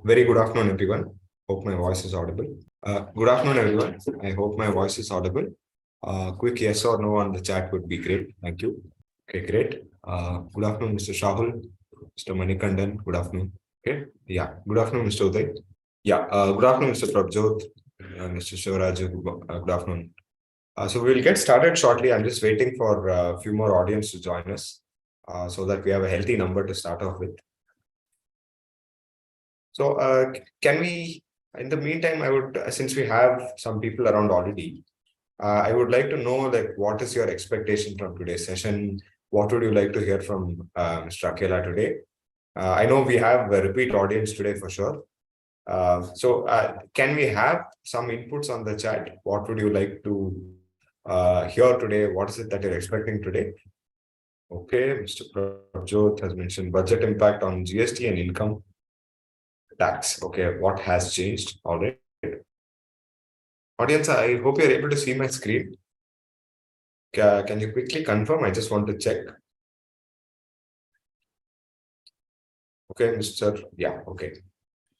Very good afternoon, everyone. Hope my voice is audible. Good afternoon, everyone. I hope my voice is audible. Quick yes or no on the chat would be great. Thank you. Okay, great. Good afternoon, Mr. Shahul, Mr. Manikandan. Good afternoon. Okay. Yeah. Good afternoon, Mr. Uday. Yeah. Good afternoon, Mr. Prabjot, Mr. Shivaraju. Good afternoon. So we'll get started shortly. I'm just waiting for a few more audience to join us so that we have a healthy number to start off with. So can we, in the meantime, I would, since we have some people around already, I would like to know, like, what is your expectation from today's session? What would you like to hear from Mr. Akella today? I know we have a repeat audience today for sure. So can we have some inputs on the chat? What would you like to hear today? What is it that you're expecting today? Okay, Mr. Prabjot has mentioned budget impact on GST and income tax. Okay, what has changed? All right. Audience, I hope you're able to see my screen. Can you quickly confirm? I just want to check. Okay, Mr. Yeah, okay.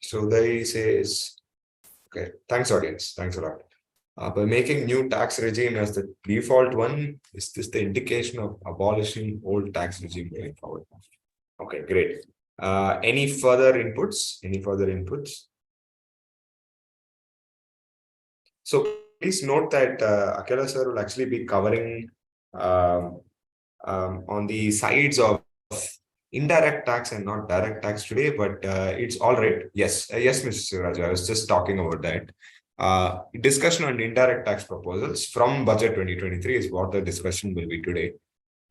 So they says, okay, thanks, audience. Thanks a lot. By making new tax regime as the default one, is this the indication of abolishing old tax regime going forward? Okay, great. Any further inputs? Any further inputs? So please note that Akella sir will actually be covering on the sides of indirect tax and not direct tax today, but it's all right. Yes, yes, Mr. Sivaraj, I was just talking about that. Discussion on indirect tax proposals from budget 2023 is what the discussion will be today.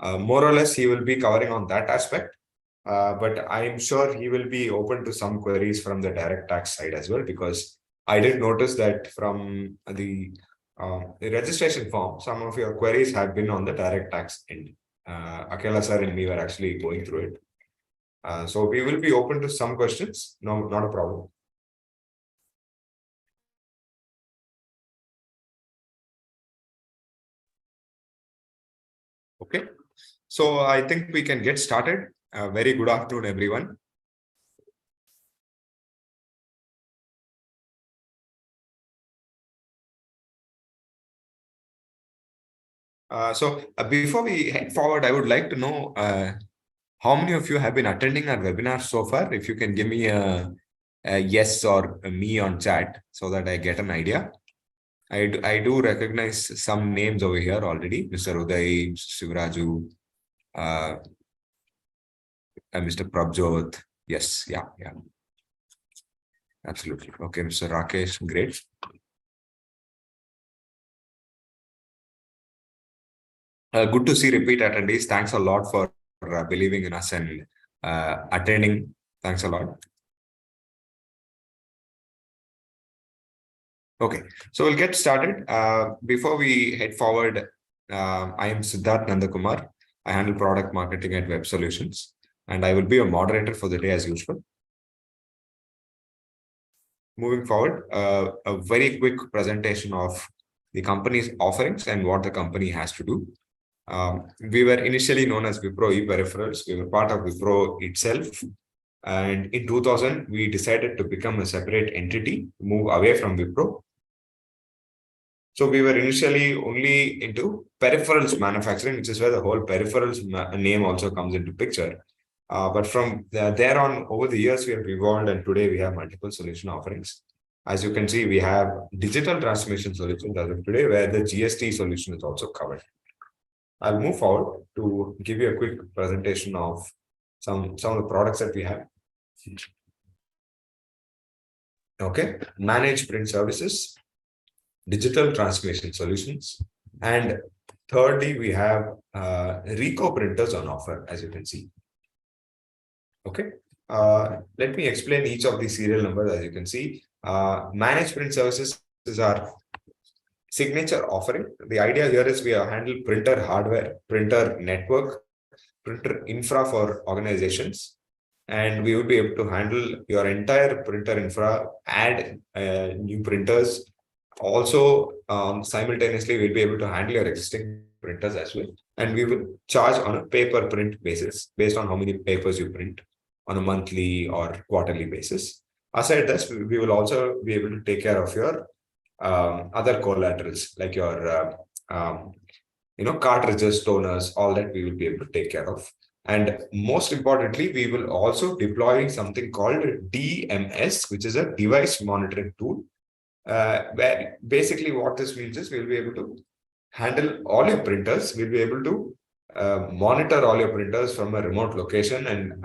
More or less, he will be covering on that aspect. But I'm sure he will be open to some queries from the direct tax side as well, because I did notice that from the registration form, some of your queries have been on the direct tax end. Akella sir and me were actually going through it. So we will be open to some questions. No, not a problem. Okay. So I think we can get started. Very good afternoon, everyone. Before we head forward, I would like to know how many of you have been attending our webinar so far? If you can give me a yes or a me on chat so that I get an idea. I do recognize some names over here already. Mr. Uday, Mr. Shivraju, Mr. Prabjot. Yes, yeah. Absolutely. Okay, Mr. Rakesh, great. Good to see repeat attendees. Thanks a lot for believing in us and attending. Thanks a lot. Okay, so we'll get started. Before we head forward, I am Siddharth Nandakumar. I handle product marketing at Web Solutions, and I will be a moderator for the day as usual. Moving forward, a very quick presentation of the company's offerings and what the company has to do. We were initially known as Wipro ePeripherals. We were part of Wipro itself. And in 2000, we decided to become a separate entity, move away from Wipro. So we were initially only into peripherals manufacturing, which is where the whole peripherals name also comes into picture. But from there on, over the years, we have evolved, and today we have multiple solution offerings. As you can see, we have digital transformation solutions as of today, where the GST solution is also covered. I'll move forward to give you a quick presentation of some of the products that we have. Okay, managed print services, digital transformation solutions, and thirdly, we have Rico printers on offer, as you can see. Okay, let me explain each of the serial numbers. As you can see, managed print services is our signature offering. The idea here is we handle printer hardware, printer network, printer infra for organizations, and we would be able to handle your entire printer infra, add new printers. Also, simultaneously, we'll be able to handle your existing printers as well. And we will charge on a paper print basis based on how many papers you print on a monthly or quarterly basis. Aside this, we will also be able to take care of your other collaterals like your cartridges, toners, all that we will be able to take care of. And most importantly, we will also deploy something called DMS, which is a device monitoring tool, where basically what this means is we'll be able to handle all your printers. We'll be able to monitor all your printers from a remote location and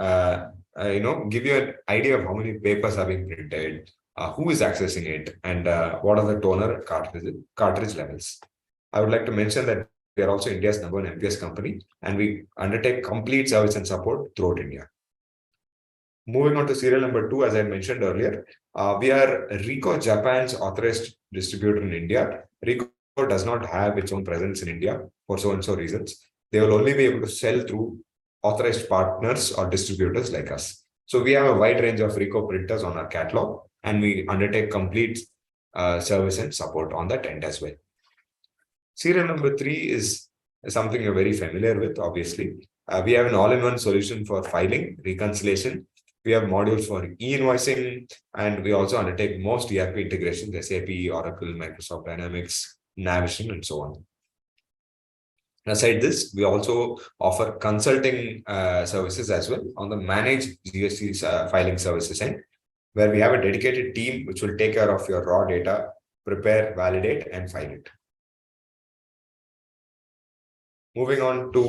give you an idea of how many papers are being printed, who is accessing it, and what are the toner cartridge levels. I would like to mention that we are also India's #1 MPS company, and we undertake complete service and support throughout India. Moving on to serial number 2, as I mentioned earlier, we are Ricoh Japan's authorized distributor in India. Ricoh does not have its own presence in India for so and so reasons. They will only be able to sell through authorized partners or distributors like us. So we have a wide range of Ricoh printers on our catalog, and we undertake complete service and support on that end as well. Serial number 3 is something you're very familiar with, obviously. We have an all-in-one solution for filing, reconciliation. We have modules for e-invoicing, and we also undertake most ERP integrations, SAP, Oracle, Microsoft Dynamics, Navision, and so on. Aside this, we also offer consulting services as well on the managed GST filing services end, where we have a dedicated team which will take care of your raw data, prepare, validate, and file it. Moving on to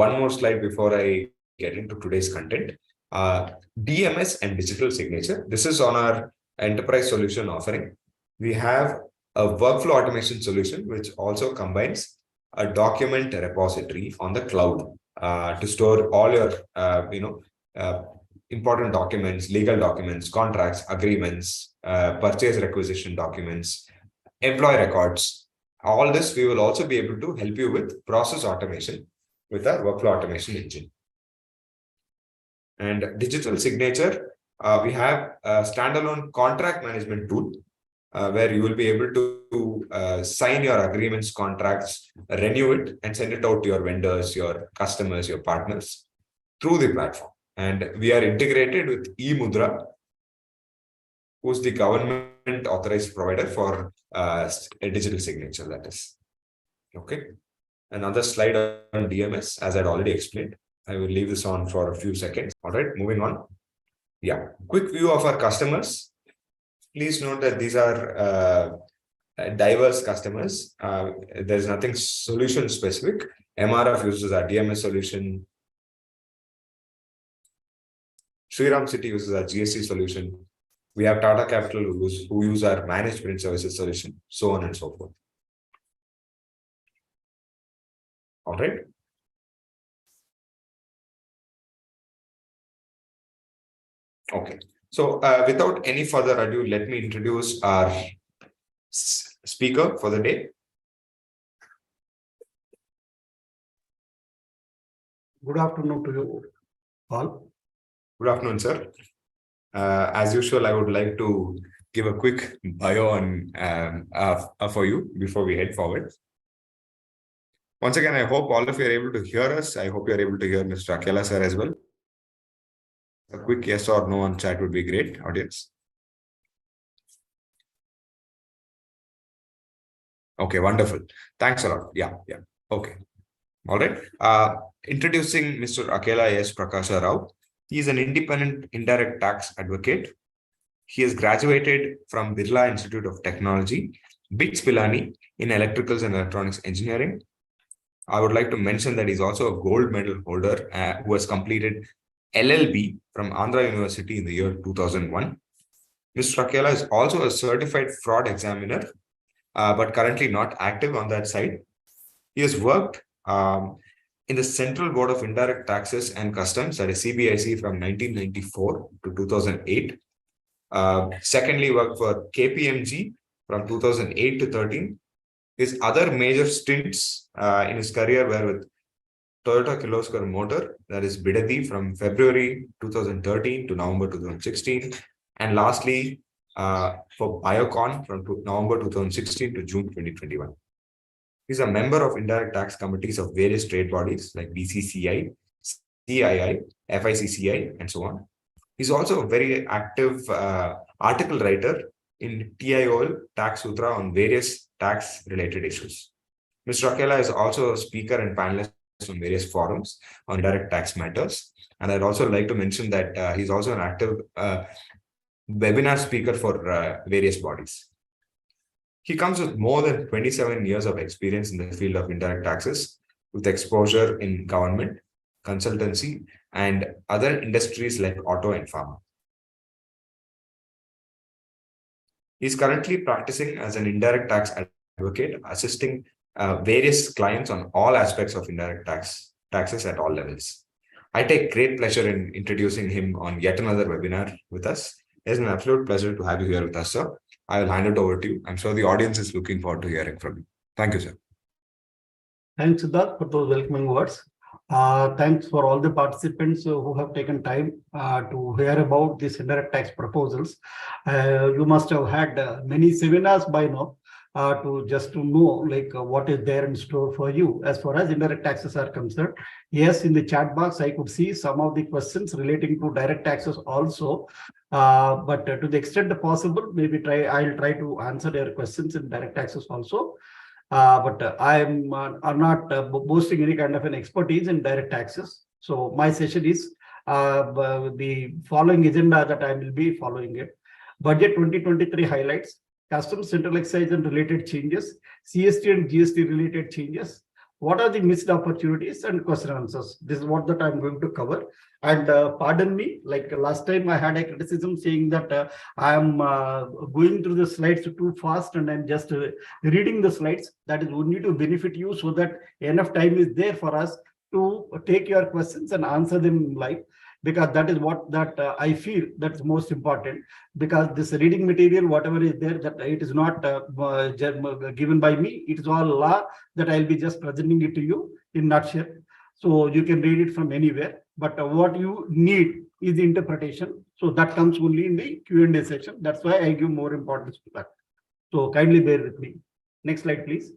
one more slide before I get into today's content. DMS and digital signature. This is on our enterprise solution offering. We have a workflow automation solution which also combines a document repository on the cloud to store all your important documents, legal documents, contracts, agreements, purchase requisition documents, employee records. All this we will also be able to help you with process automation with our workflow automation engine. And digital signature, we have a standalone contract management tool where you will be able to sign your agreements, contracts, renew it, and send it out to your vendors, your customers, your partners through the platform. And we are integrated with eMudra, who's the government authorized provider for a digital signature, that is. Okay. Another slide on DMS, as I'd already explained. I will leave this on for a few seconds. All right, moving on. Yeah, quick view of our customers. Please note that these are diverse customers. There's nothing solution specific. MRF uses our DMS solution. Shriram City uses our GST solution. We have Tata Capital who use our managed print services solution, so on and so forth. All right. Okay. So without any further ado, let me introduce our speaker for the day. Good afternoon to you all. Good afternoon, sir. As usual, I would like to give a quick bio on for you before we head forward. Once again, I hope all of you are able to hear us. I hope you are able to hear Mr. Akella, sir, as well. A quick yes or no on chat would be great, audience. Okay, wonderful. Thanks a lot. Yeah. Okay. All right. Introducing Mr. Akella S. Prakasha Rao. He is an independent indirect tax advocate. He has graduated from Birla Institute of Technology, BITS Pilani in Electricals and Electronics Engineering. I would like to mention that he's also a gold medal holder who has completed LLB from Andhra University in the year 2001. Mr. Akella is also a certified fraud examiner, but currently not active on that side. He has worked in the Central Board of Indirect Taxes and Customs, that is CBIC, from 1994 to 2008. Secondly, worked for KPMG from 2008 to 13. His other major stints in his career were with Toyota Kirloskar Motor, that is Bidadi, from February 2013 to November 2016. And lastly, for Biocon from November 2016 to June 2021. He's a member of indirect tax committees of various trade bodies like BCCI, CII, FICCI, and so on. He's also a very active article writer in TIOL Tax Sutra on various tax related issues. Mr. Akella is also a speaker and panelist on various forums on direct tax matters. And I'd also like to mention that he's also an active webinar speaker for various bodies. He comes with more than 27 years of experience in the field of indirect taxes, with exposure in government, consultancy, and other industries like auto and pharma. He's currently practicing as an indirect tax advocate, assisting various clients on all aspects of indirect taxes at all levels. I take great pleasure in introducing him on yet another webinar with us. It's an absolute pleasure to have you here with us, sir. I will hand it over to you. I'm sure the audience is looking forward to hearing from you. Thank you, sir. Thanks, Siddharth, for those welcoming words. Thanks for all the participants who have taken time to hear about these indirect tax proposals. You must have had many seminars by now to know what is there in store for you as far as indirect taxes are concerned. Yes, in the chat box, I could see some of the questions relating to direct taxes also. But to the extent possible, I'll try to answer their questions in direct taxes also. But I'm not boasting any kind of an expertise in direct taxes. So my session is the following agenda that I will be following it. Budget 2023 highlights, customs central excise and related changes, CST and GST related changes. What are the missed opportunities and question answers? This is what that I'm going to cover. And pardon me, like last time I had a criticism saying that I am going through the slides too fast and I'm just reading the slides. That is only to benefit you so that enough time is there for us to take your questions and answer them live, because that is what I feel that's most important, because this reading material, whatever is there, that it is not given by me. It is all law that I'll be just presenting it to you in nutshell. So you can read it from anywhere, but what you need is the interpretation. So that comes only in the Q&A section. That's why I give more importance to that. So kindly bear with me. Next slide, please.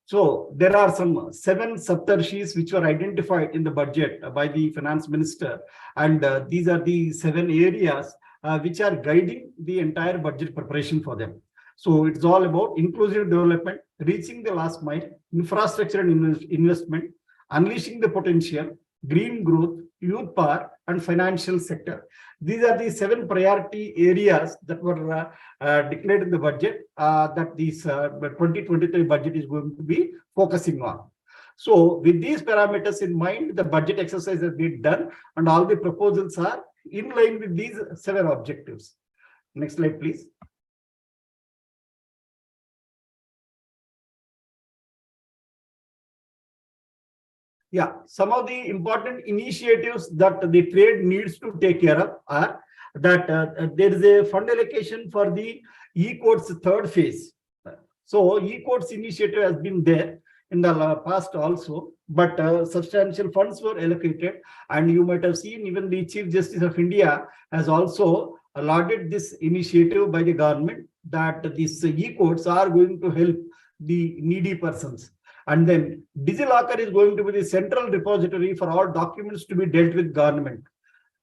So there are some 7 saptarshis which were identified in the budget by the finance minister, and these are the 7 areas which are guiding the entire budget preparation for them. So it's all about inclusive development, reaching the last mile, infrastructure and investment, unleashing the potential, green growth, youth power, and financial sector. These are the 7 priority areas that were declared in the budget that this 2023 budget is going to be focusing on. So with these parameters in mind, the budget exercise has been done and all the proposals are in line with these 7 objectives. Next slide, please. Yeah, some of the important initiatives that the trade needs to take care of are that there is a fund allocation for the e-courts 3rd phase. So e-courts initiative has been there in the past also, but substantial funds were allocated, and you might have seen even the Chief Justice of India has also lauded this initiative by the government that these e-courts are going to help the needy persons. And then DigiLocker is going to be the central repository for all documents to be dealt with government.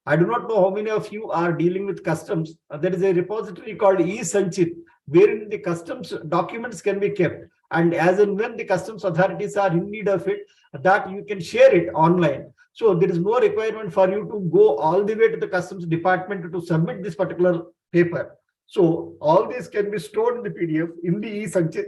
I do not know how many of you are dealing with customs. There is a repository called e-Sanchit, wherein the customs documents can be kept. And as and when the customs authorities are in need of it, that you can share it online. So there is no requirement for you to go all the way to the customs department to submit this particular paper. So all this can be stored in the PDF in the e-Sanchit,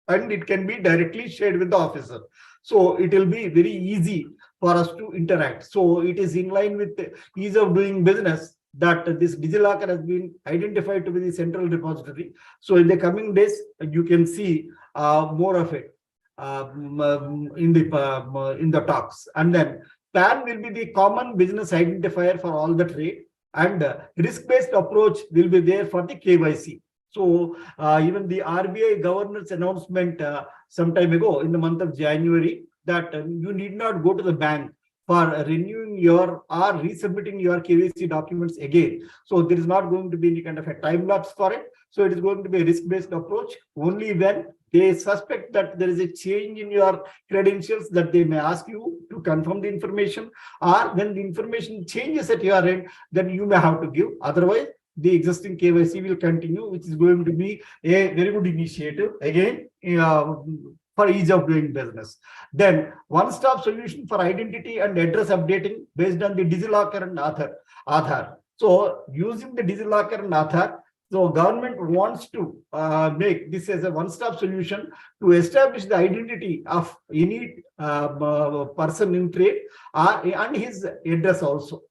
and it can be directly shared with the officer. So it will be very easy for us to interact. So it is in line with the ease of doing business that this DigiLocker has been identified to be the central repository. So in the coming days, you can see more of it in the talks. And then PAN will be the common business identifier for all the trade, and risk-based approach will be there for the KYC. So even the RBI governor's announcement some time ago in the month of January that you need not go to the bank for renewing your or resubmitting your KYC documents again. So there is not going to be any kind of a time lapse for it. So it is going to be a risk-based approach. Only when they suspect that there is a change in your credentials that they may ask you to confirm the information, or when the information changes at your end, then you may have to give. Otherwise, the existing KYC will continue, which is going to be a very good initiative again for ease of doing business. Then one-stop solution for identity and address updating based on the DigiLocker and Aadhaar. So using the DigiLocker and Aadhaar, so government wants to make this as a one-stop solution to establish the identity of any person in trade and his address also.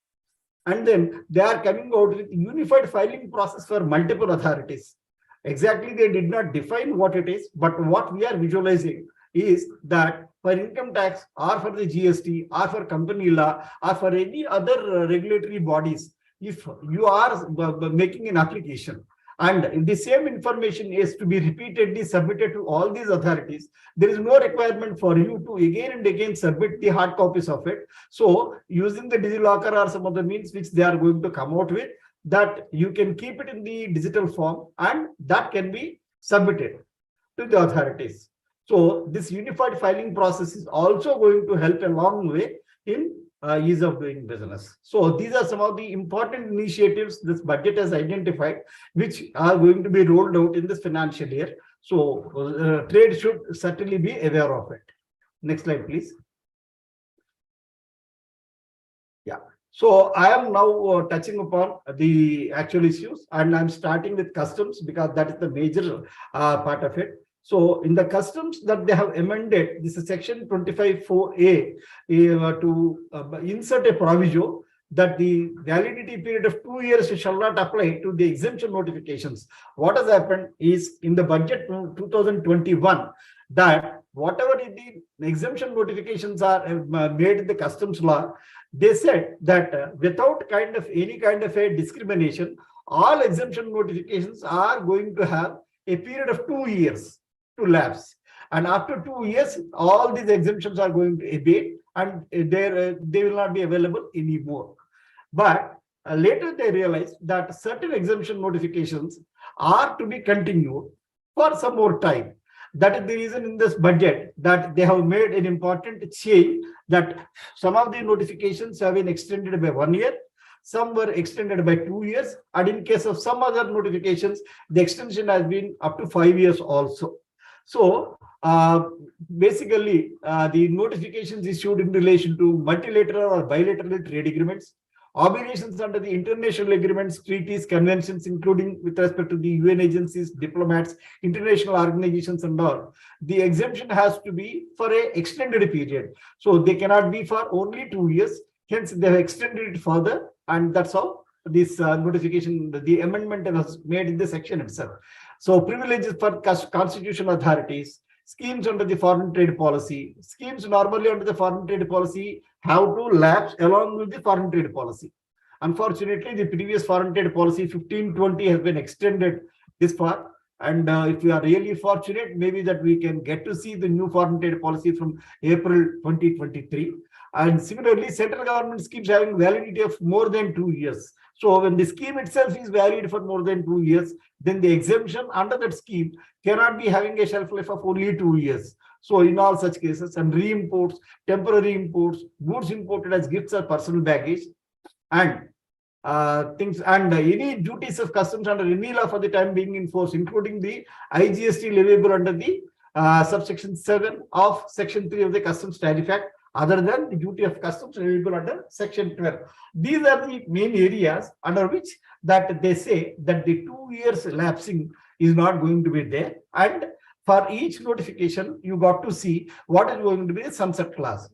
And then they are coming out with unified filing process for multiple authorities. Exactly, they did not define what it is, but what we are visualizing is that for income tax or for the GST or for company law or for any other regulatory bodies, if you are making an application and the same information is to be repeatedly submitted to all these authorities, there is no requirement for you to again and again submit the hard copies of it. So using the DigiLocker or some other means which they are going to come out with, that you can keep it in the digital form and that can be submitted to the authorities. So this unified filing process is also going to help a long way in ease of doing business. So these are some of the important initiatives this budget has identified, which are going to be rolled out in this financial year. So trade should certainly be aware of it. Next slide, please. Yeah. So I am now touching upon the actual issues, and I'm starting with customs because that is the major part of it. So in the customs that they have amended, this is section 25(4)(a) to insert a proviso that the validity period of 2 years shall not apply to the exemption notifications. What has happened is in the budget 2021 that whatever the exemption notifications are made in the customs law, they said that without any kind of a discrimination, all exemption notifications are going to have a period of 2 years to lapse, and after 2 years all these exemptions are going to abate and they will not be available anymore. But later they realized that certain exemption notifications are to be continued for some more time. That is the reason in this budget that they have made an important change, that some of the notifications have been extended by 1 year, some were extended by 2 years, and in case of some other notifications, the extension has been up to 5 years also. So basically, the notifications issued in relation to multilateral or bilateral trade agreements, obligations under the international agreements, treaties, conventions, including with respect to the UN agencies, diplomats, international organizations and all, the exemption has to be for an extended period. So they cannot be for only 2 years. Hence, they have extended it further, and that's how this notification, the amendment was made in the section itself. So privileges for constitutional authorities, schemes under the foreign trade policy, schemes normally under the foreign trade policy have to lapse along with the foreign trade policy. Unfortunately, the previous foreign trade policy 1520 has been extended this far. And if we are really fortunate, maybe that we can get to see the new foreign trade policy from April 2023. And similarly, central government schemes having validity of more than 2 years. So when the scheme itself is valid for more than 2 years, then the exemption under that scheme cannot be having a shelf life of only 2 years. So in all such cases, and re-imports, temporary imports, goods imported as gifts or personal baggage, and things, and any duties of customs under any law for the time being in force, including the IGST leviable under the subsection 7 of section 3 of the Customs Tariff Act, other than the duty of customs leviable under section 12. These are the main areas under which that they say that the 2 years lapsing is not going to be there, and for each notification you got to see what is going to be a sunset clause.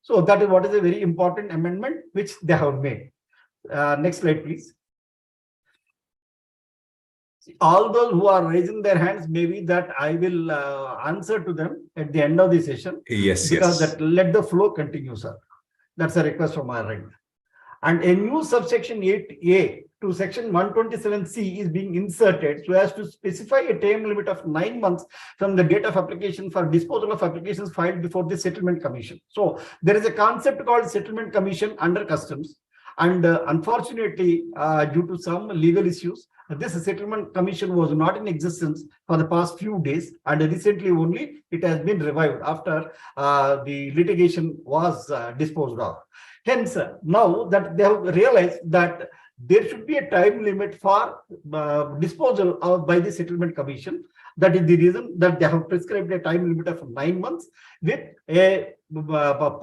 So that is what is a very important amendment which they have made. Next slide, please. All those who are raising their hands, maybe that I will answer to them at the end of the session. Yes, because yes. that let the flow continue, sir. That's a request from our end. And a new subsection 8A to section 127C is being inserted so as to specify a time limit of 9 months from the date of application for disposal of applications filed before the settlement commission. So there is a concept called settlement commission under customs, and unfortunately due to some legal issues, this settlement commission was not in existence for the past few days, and recently only it has been revived after the litigation was disposed of. Hence, now that they have realized that there should be a time limit for disposal by the settlement commission, that is the reason that they have prescribed a time limit of 9 months with a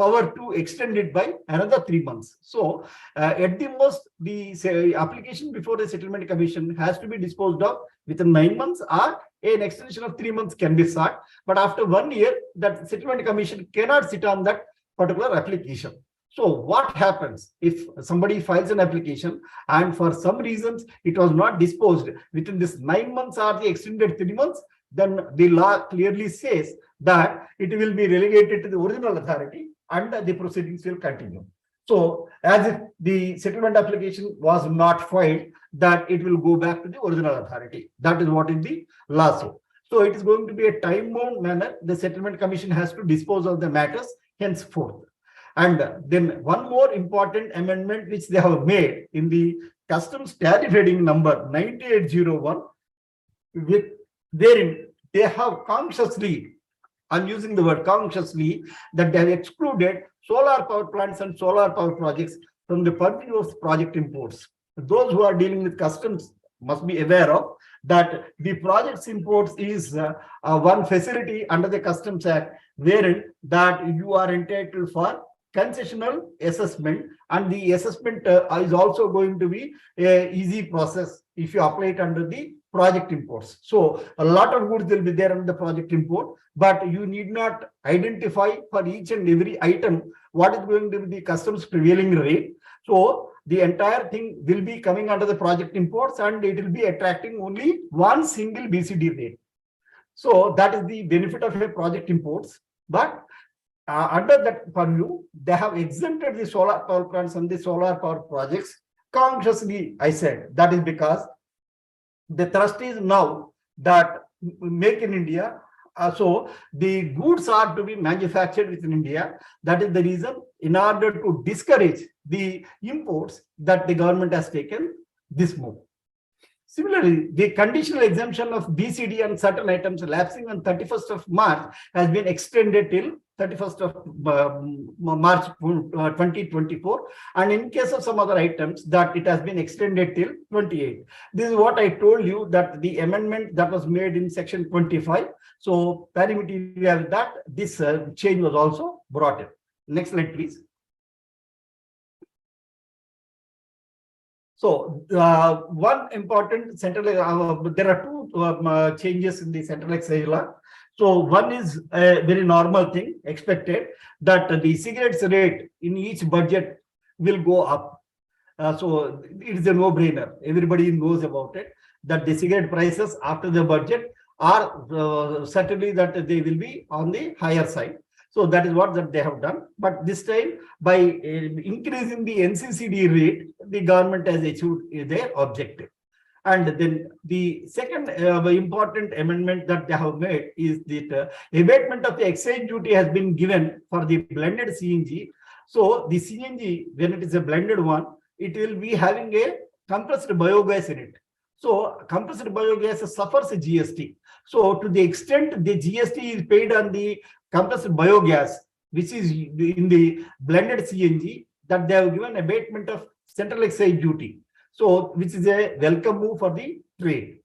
power to extend it by another 3 months. So at the most, the application before the settlement commission has to be disposed of within 9 months, or an extension of 3 months can be sought. But after 1 year, that settlement commission cannot sit on that particular application. So what happens if somebody files an application and for some reasons it was not disposed within this 9 months or the extended 3 months? Then the law clearly says that it will be relegated to the original authority and the proceedings will continue. So as if the settlement application was not filed, that it will go back to the original authority. That is what is the law says. So it is going to be a time-bound manner. The settlement commission has to dispose of the matters henceforth. And then one more important amendment which they have made in the customs tariff heading number 9801, with therein they have consciously, I'm using the word consciously, that they have excluded solar power plants and solar power projects from the purview of project imports. Those who are dealing with customs must be aware of that the projects imports is one facility under the Customs Act, wherein that you are entitled for concessional assessment, and the assessment is also going to be a easy process if you apply it under the project imports. So a lot of goods will be there under the project import, but you need not identify for each and every item what is going to be the customs prevailing rate. So the entire thing will be coming under the project imports, and it will be attracting only one single BCD rate. So that is the benefit of a project imports. But under that purview, they have exempted the solar power plants and the solar power projects consciously. I said that is because the thrust is now that make in India. So the goods are to be manufactured within India. That is the reason, in order to discourage the imports, that the government has taken this move. Similarly, the conditional exemption of BCD and certain items lapsing on 31st of March has been extended till 31st of March 2024. And in case of some other items, that it has been extended till 28. This is what I told you, that the amendment that was made in section 25. So parameter that this change was also brought in. Next slide, please. So one important central, there are two changes in the central excise law. So one is a very normal thing expected, that the cigarettes rate in each budget will go up. So it is a no-brainer. Everybody knows about it, that the cigarette prices after the budget are certainly that they will be on the higher side. So that is what that they have done. But this time, by increasing the NCCD rate, the government has achieved their objective. And then the second important amendment that they have made is that abatement of the excise duty has been given for the blended CNG. So the CNG, when it is a blended one, it will be having a compressed biogas in it. So compressed biogas suffers a GST. So to the extent the GST is paid on the compressed biogas, which is in the blended CNG, that they have given abatement of central excise duty. So which is a welcome move for the trade.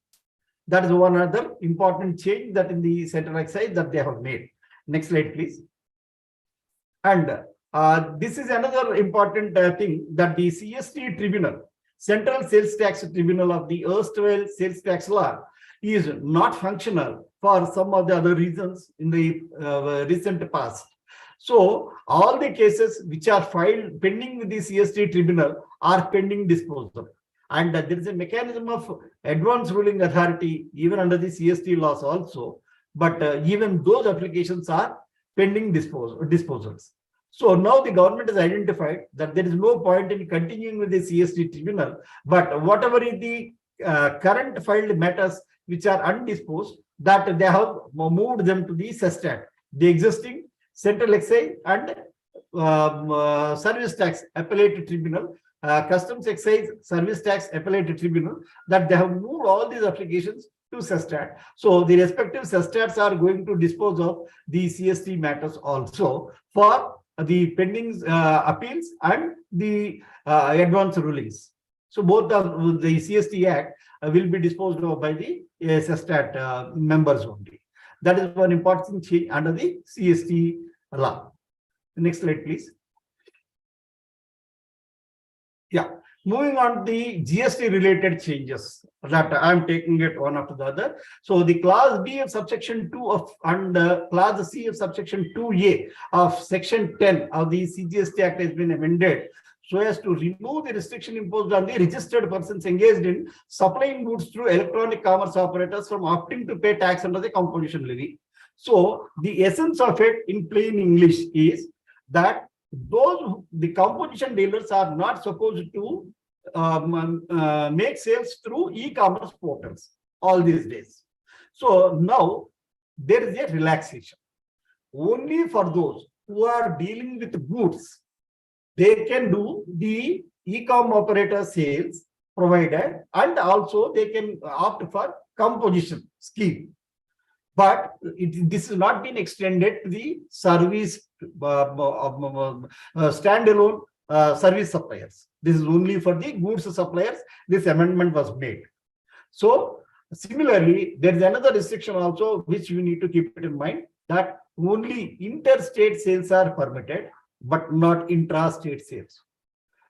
That is one other important change that in the central excise that they have made. Next slide, please. And this is another important thing, that the CST tribunal, Central Sales Tax Tribunal of the erstwhile sales tax law, is not functional for some of the other reasons in the recent past. So all the cases which are filed pending with the CST tribunal are pending disposal. And there is a mechanism of advance ruling authority even under the CST laws also. But even those applications are pending disposals. So now the government has identified that there is no point in continuing with the CST tribunal, but whatever is the current filed matters which are undisposed, that they have moved them to the SESTAT, the existing Central Excise and Service Tax Appellate Tribunal, Customs Excise Service Tax Appellate Tribunal, that they have moved all these applications to SESTAT. So the respective SESTATs are going to dispose of the CST matters also for the pending appeals and the advance rulings. So both the CST Act will be disposed of by the SESTAT members only. That is one important change under the CST law. Next slide, please. Yeah, moving on to the GST related changes that I am taking it one after the other. So the clause B of subsection 2 of and clause C of subsection 2A of section 10 of the CGST Act has been amended so as to remove the restriction imposed on the registered persons engaged in supplying goods through electronic commerce operators from opting to pay tax under the composition levy. So the essence of it in plain English is that the composition dealers are not supposed to make sales through e-commerce portals all these days. So now there is a relaxation. Only for those who are dealing with goods, they can do the e-com operator sales provided, and also they can opt for composition scheme. But this has not been extended to the service standalone service suppliers. This is only for the goods suppliers. This amendment was made. So similarly, there is another restriction also which you need to keep it in mind, that only interstate sales are permitted, but not intrastate sales.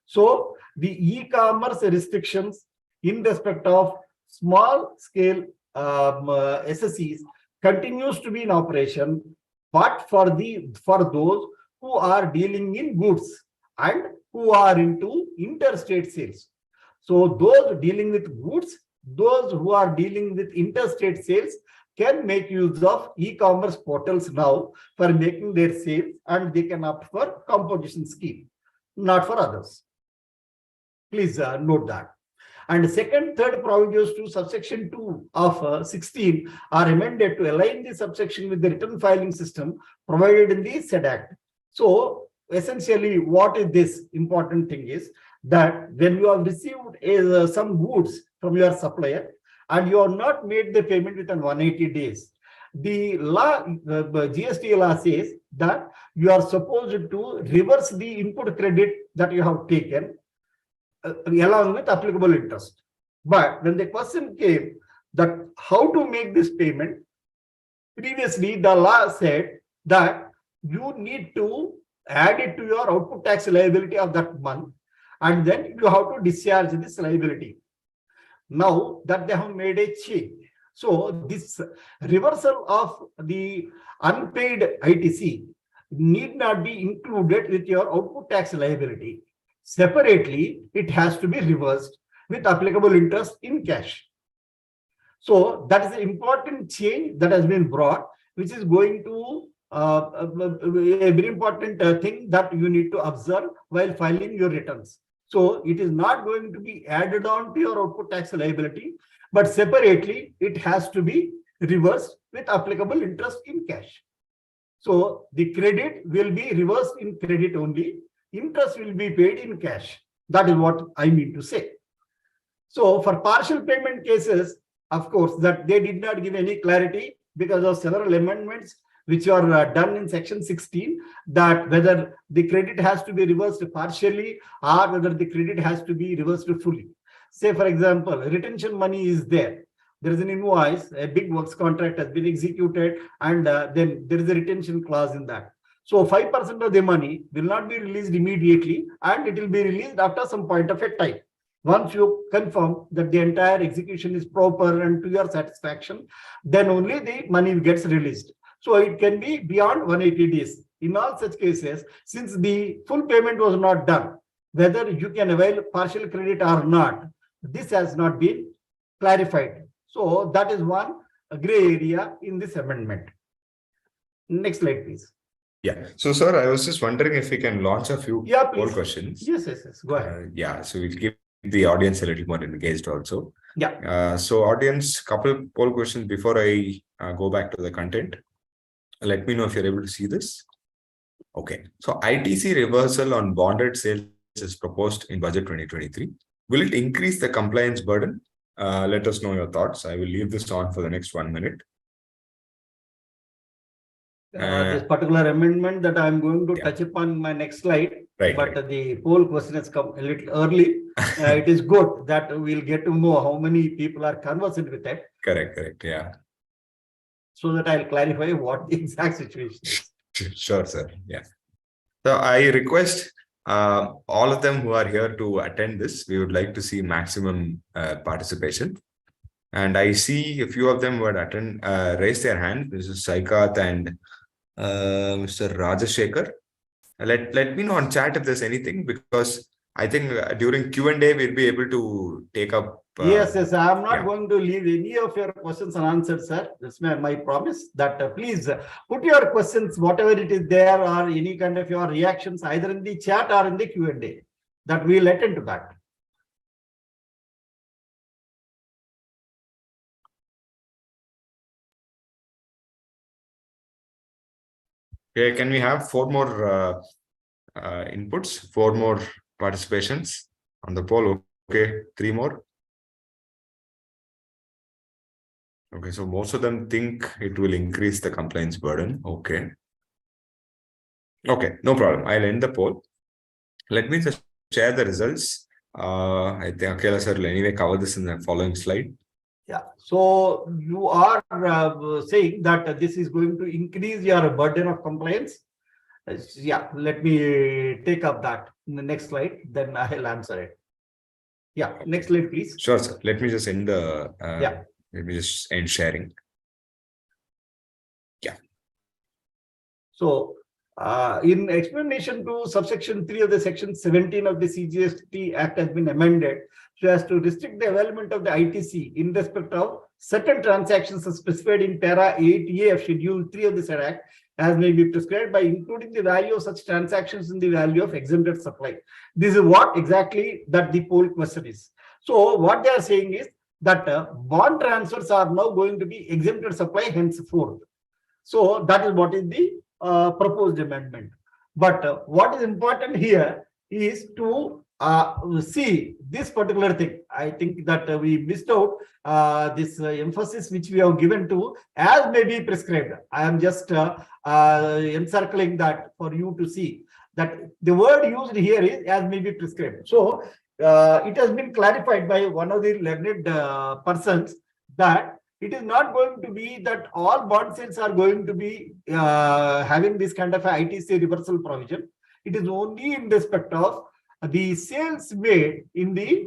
So the e-commerce restrictions in respect of small scale SSEs continues to be in operation, but for those who are dealing in goods and who are into interstate sales. So those dealing with goods, those who are dealing with interstate sales can make use of e-commerce portals now for making their sales, and they can opt for composition scheme, not for others. Please note that. And the second, third provisions to subsection 2 of 16 are amended to align the subsection with the return filing system provided in the said Act. So essentially, what is this important thing is that when you have received some goods from your supplier and you have not made the payment within 180 days, the law, GST law says that you are supposed to reverse the input credit that you have taken along with applicable interest. But when the question came that how to make this payment, previously the law said that you need to add it to your output tax liability of that month, and then you have to discharge this liability. Now that they have made a change, so this reversal of the unpaid ITC need not be included with your output tax liability. Separately, it has to be reversed with applicable interest in cash. So that is an important change that has been brought, which is going to a very important thing that you need to observe while filing your returns. So it is not going to be added on to your output tax liability, but separately it has to be reversed with applicable interest in cash. So the credit will be reversed in credit only. Interest will be paid in cash. That is what I mean to say. So for partial payment cases, of course, that they did not give any clarity because of several amendments which are done in section 16, that whether the credit has to be reversed partially or whether the credit has to be reversed fully. Say, for example, retention money is there. There is an invoice, a big works contract has been executed, and then there is a retention clause in that. So 5% of the money will not be released immediately, and it will be released after some point of a time. Once you confirm that the entire execution is proper and to your satisfaction, then only the money gets released. So it can be beyond 180 days. In all such cases, since the full payment was not done, whether you can avail partial credit or not, this has not been clarified. So that is one gray area in this amendment. Next slide, please. Yeah. So, sir, I was just wondering if we can launch a few Yeah, poll please. questions. Yes, yes, yes. Go ahead. Yeah. So we'll keep the audience a little more engaged also. Yeah. So audience, couple poll questions before I go back to the content. Let me know if you're able to see this. Okay. So ITC reversal on bonded sales is proposed in budget 2023. Will it increase the compliance burden? Let us know your thoughts. I will leave this on for the next 1 minute. This particular amendment that I'm going to touch upon in my next slide, but the poll question has come a little early. It is good that we'll get to know how many people are conversant with that. Correct. Yeah. So that I'll clarify what the exact situation is. Sure, sir. Yeah. So I request all of them who are here to attend this. We would like to see maximum participation. And I see a few of them would raise their hand. This is Saikat and Mr. Rajashekhar. Let me know on chat if there's anything, because I think during Q&A we'll be able to take up. Yes. I'm not going to leave any of your questions unanswered, sir. That's my promise that please put your questions, whatever it is there, or any kind of your reactions, either in the chat or in the Q&A. That we'll attend to that. Okay, can we have 4 more inputs, 4 more participations on the poll? Okay, 3 more. Okay, so most of them think it will increase the compliance burden. Okay, no problem. I'll end the poll. Let me just share the results. I think Akella sir will anyway cover this in the following slide. Yeah, so you are saying that this is going to increase your burden of compliance. Yeah, let me take up that in the next slide, then I'll answer it. Yeah, next slide, please. Sure, sir. Let me just end the. Let me just end sharing. Yeah. So, in explanation to subsection 3 of the section 17 of the CGST Act has been amended so as to restrict the availment of the ITC in respect of certain transactions as specified in para 8A of schedule 3 of the said Act, as may be prescribed by including the value of such transactions in the value of exempted supply. This is what exactly that the poll question is. So what they are saying is that bond transfers are now going to be exempted supply henceforth. So that is what is the proposed amendment. But what is important here is to see this particular thing. I think that we missed out this emphasis which we have given to as may be prescribed. I am just encircling that for you to see that the word used here is as may be prescribed. So it has been clarified by one of the learned persons that it is not going to be that all bond sales are going to be having this kind of a ITC reversal provision. It is only in respect of the sales made in the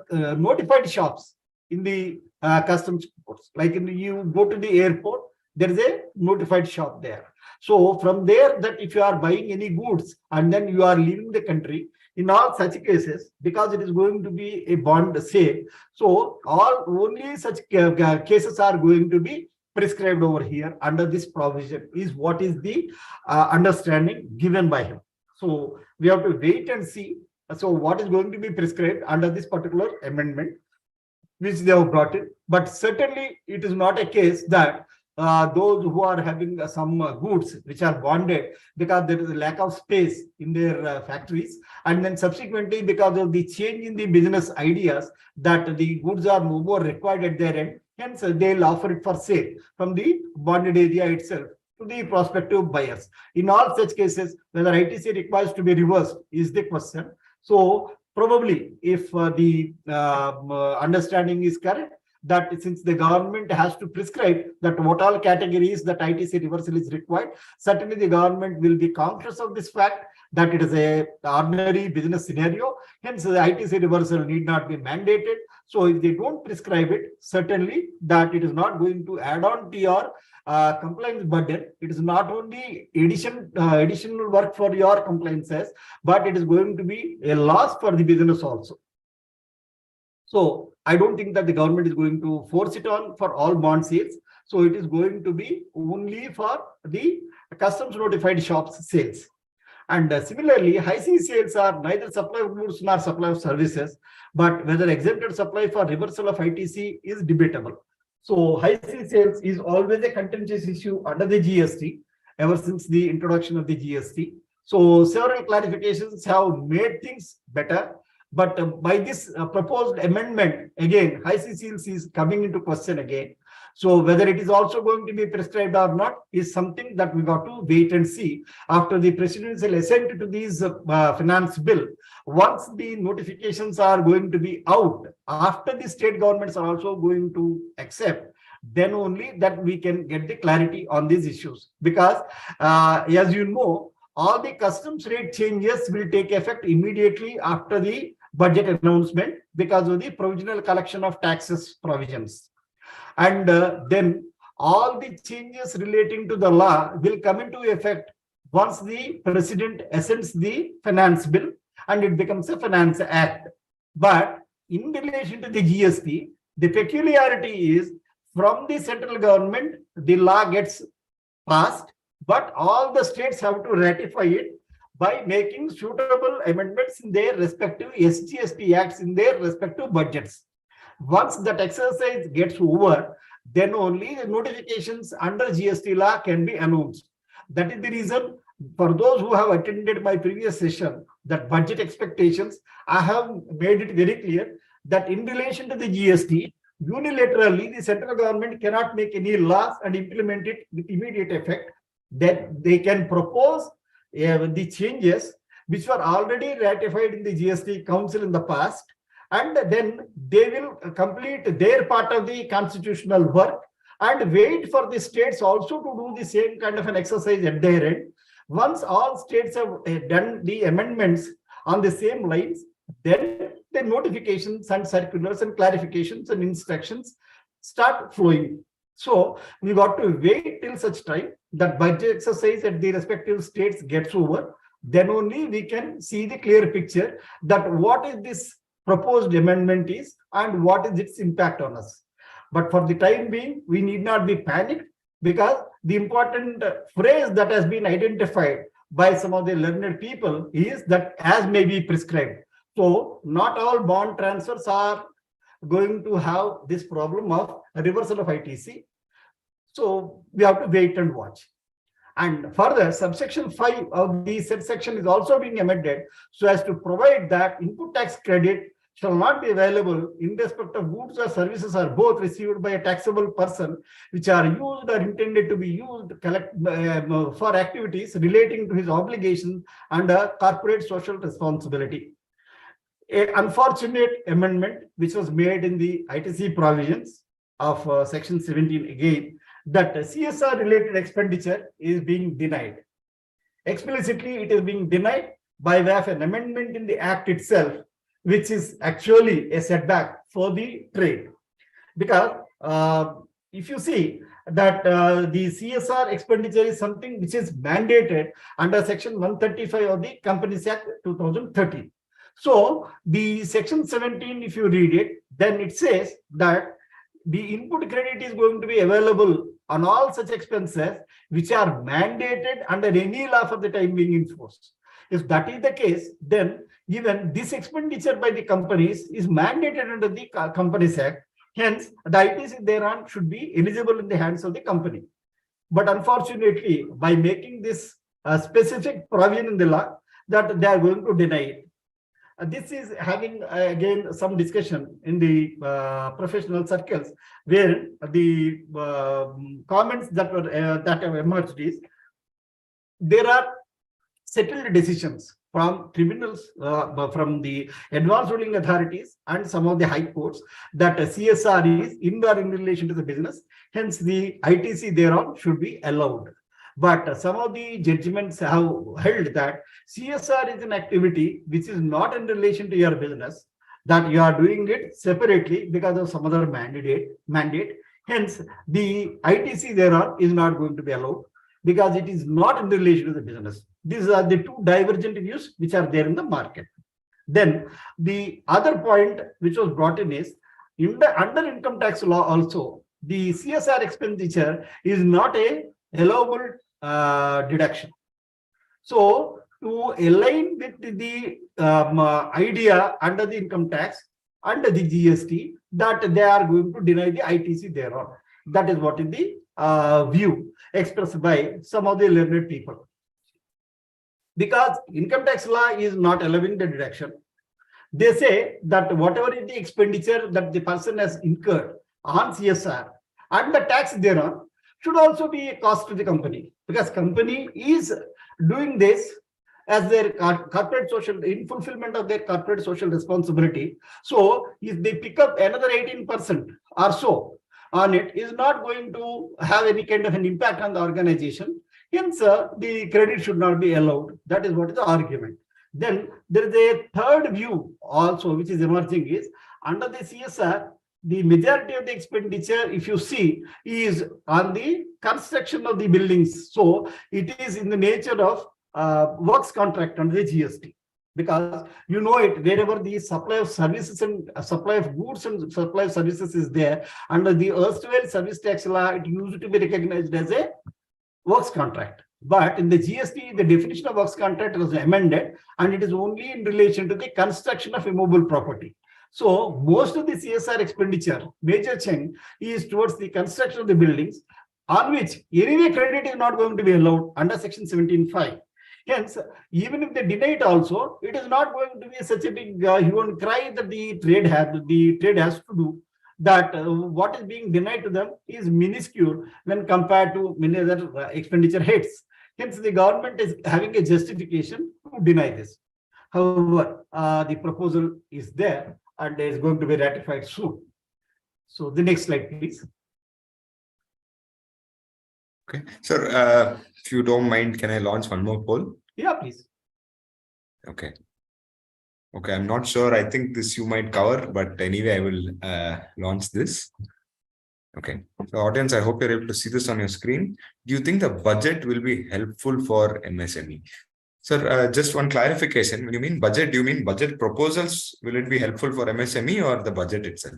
notified shops in the customs ports. Like you go to the airport, there is a notified shop there. So from there, that if you are buying any goods and then you are leaving the country, in all such cases, because it is going to be a bond sale, so only such cases are going to be prescribed over here under this provision is what is the understanding given by him. So we have to wait and see. So what is going to be prescribed under this particular amendment, which they have brought in. But certainly it is not a case that those who are having some goods which are bonded because there is a lack of space in their factories, and then subsequently because of the change in the business ideas that the goods are no more required at their end, hence they'll offer it for sale from the bonded area itself to the prospective buyers. In all such cases, whether ITC requires to be reversed is the question. So probably if the understanding is correct, that since the government has to prescribe that what all categories that ITC reversal is required, certainly the government will be conscious of this fact that it is a ordinary business scenario. Hence, the ITC reversal need not be mandated. So if they don't prescribe it, certainly that it is not going to add on to your compliance burden. It is not only additional work for your compliances, but it is going to be a loss for the business also. So I don't think that the government is going to force it on for all bond sales. So it is going to be only for the customs notified shops sales. And similarly, high C sales are neither supply of goods nor supply of services, but whether exempted supply for reversal of ITC is debatable. So high C sales is always a contentious issue under the GST ever since the introduction of the GST. So several clarifications have made things better. But by this proposed amendment, again, high C sales is coming into question again. So whether it is also going to be prescribed or not is something that we got to wait and see after the presidential assent to these finance bill. Once the notifications are going to be out, after the state governments are also going to accept, then only that we can get the clarity on these issues. Because as you know, all the customs rate changes will take effect immediately after the budget announcement because of the provisional collection of taxes provisions. And then all the changes relating to the law will come into effect once the president assents the finance bill and it becomes a finance act. But in relation to the GST, the peculiarity is from the central government, the law gets passed, but all the states have to ratify it by making suitable amendments in their respective SGST acts in their respective budgets. Once that exercise gets over, then only the notifications under GST law can be announced. That is the reason for those who have attended my previous session, that budget expectations, I have made it very clear that in relation to the GST, unilaterally the central government cannot make any laws and implement it with immediate effect. That they can propose the changes which were already ratified in the GST Council in the past, and then they will complete their part of the constitutional work and wait for the states also to do the same kind of an exercise at their end. Once all states have done the amendments on the same lines, then the notifications and circulars and clarifications and instructions start flowing. So we got to wait till such time that budget exercise at the respective states gets over. Then only we can see the clear picture that what is this proposed amendment is and what is its impact on us. But for the time being, we need not be panicked, because the important phrase that has been identified by some of the learned people is that as may be prescribed. So not all bond transfers are going to have this problem of reversal of ITC. So we have to wait and watch. And further, subsection 5 of the said section is also being amended so as to provide that input tax credit shall not be available in respect of goods or services are both received by a taxable person which are used or intended to be used for activities relating to his obligation under corporate social responsibility. An unfortunate amendment which was made in the ITC provisions of section 17 again, that CSR related expenditure is being denied. Explicitly, it is being denied by way of an amendment in the act itself, which is actually a setback for the trade. Because if you see that the CSR expenditure is something which is mandated under section 135 of the Companies Act 2013. So the section 17, if you read it, then it says that the input credit is going to be available on all such expenses which are mandated under any law for the time being in force. If that is the case, then even this expenditure by the companies is mandated under the Companies Act. Hence, the ITC thereon should be eligible in the hands of the company. But unfortunately, by making this specific provision in the law, that they are going to deny it. This is having again some discussion in the professional circles, where the comments that were that have emerged is there are settled decisions from tribunals, from the advanced ruling authorities and some of the high courts that CSR is in relation to the business. Hence, the ITC thereon should be allowed. But some of the judgments have held that CSR is an activity which is not in relation to your business, that you are doing it separately because of some other mandate. Hence, the ITC thereon is not going to be allowed because it is not in relation to the business. These are the two divergent views which are there in the market. Then the other point which was brought in is, in the under income tax law also, the CSR expenditure is not a allowable deduction. So to align with the idea under the income tax, under the GST, that they are going to deny the ITC thereon. That is what is the view expressed by some of the learned people. Because income tax law is not allowing the deduction. They say that whatever is the expenditure that the person has incurred on CSR and the tax thereon should also be a cost to the company, because company is doing this as their corporate social, in fulfillment of their corporate social responsibility. So if they pick up another 18% or so on it, is not going to have any kind of an impact on the organization. Hence, the credit should not be allowed. That is what is the argument. Then there is a third view also, which is emerging, is under the CSR, the majority of the expenditure, if you see, is on the construction of the buildings. So it is in the nature of works contract under the GST. Because you know it, wherever the supply of services and supply of goods and supply of services is there, under the erstwhile service tax law, it used to be recognized as a works contract. But in the GST, the definition of works contract was amended, and it is only in relation to the construction of immobile property. So most of the CSR expenditure, major chunk, is towards the construction of the buildings, on which anyway credit is not going to be allowed under section 17(5). Hence, even if they deny it also, it is not going to be such a big human cry that the trade has to do. That what is being denied to them is minuscule when compared to many other expenditure heads. Hence, the government is having a justification to deny this. However, the proposal is there and is going to be ratified soon. So the next slide, please. Okay, sir, if you don't mind, can I launch one more poll? Yeah, please. Okay. Okay, I'm not sure. I think this you might cover, but anyway, I will launch this. Okay, so audience, I hope you're able to see this on your screen. Do you think the budget will be helpful for MSME? Sir, just one clarification. When you mean budget, do you mean budget proposals? Will it be helpful for MSME or the budget itself?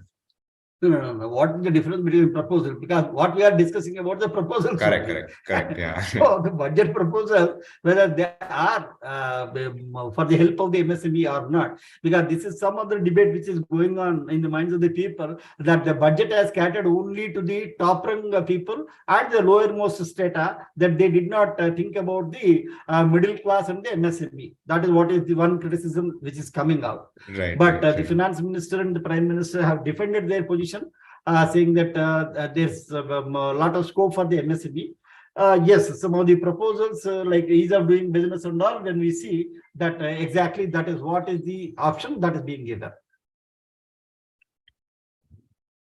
No. What is the difference between proposal? Because what we are discussing about the proposal. Correct. Yeah. So the budget proposal, whether they are for the help of the MSME or not, because this is some other debate which is going on in the minds of the people, that the budget has catered only to the top rung people and the lowermost strata, that they did not think about the middle class and the MSME. That is what is the one criticism which is coming out. Right. But the finance minister and the prime minister have defended their position, saying that there's a lot of scope for the MSME. Yes, some of the proposals like ease of doing business and all, when we see that exactly that is what is the option that is being given.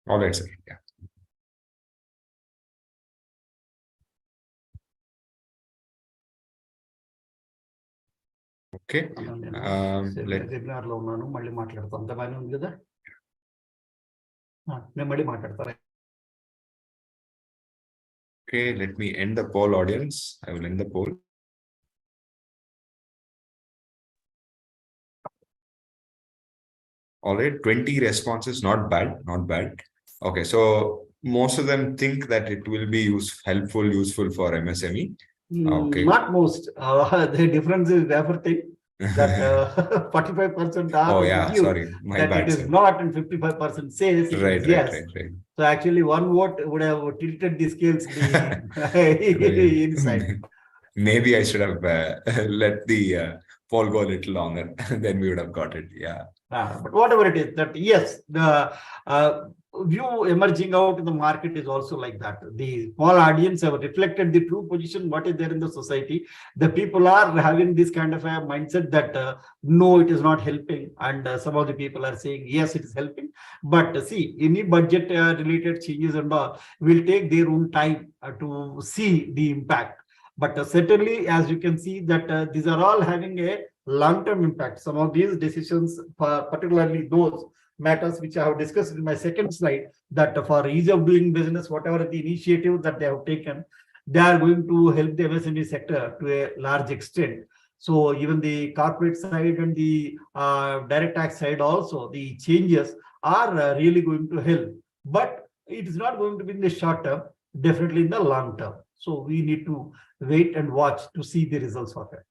All right, sir. Yeah. Okay. Okay, let me end the poll, audience. I will end the poll. All right, 20 responses, not bad. Okay, so most of them think that it will be useful for MSME. Okay. Not most. The difference is everything. That 45% are. Oh yeah, sorry, my that bad. It is sir. not, and 55% says yes. Right. So actually, one vote would have tilted the scales inside. Maybe I should have let the poll go a little longer, then we would have got it. Yeah. But whatever it is, that yes, the view emerging out in the market is also like that. The small audience have reflected the true position, what is there in the society. The people are having this kind of a mindset that no, it is not helping, and some of the people are saying yes, it is helping. But see, any budget related changes and all will take their own time to see the impact. But certainly, as you can see, that these are all having a long-term impact. Some of these decisions, particularly those matters which I have discussed in my second slide, that for ease of doing business, whatever the initiative that they have taken, they are going to help the MSME sector to a large extent. So even the corporate side and the direct tax side also, the changes are really going to help. But it is not going to be in the short term, definitely in the long term. So we need to wait and watch to see the results of it.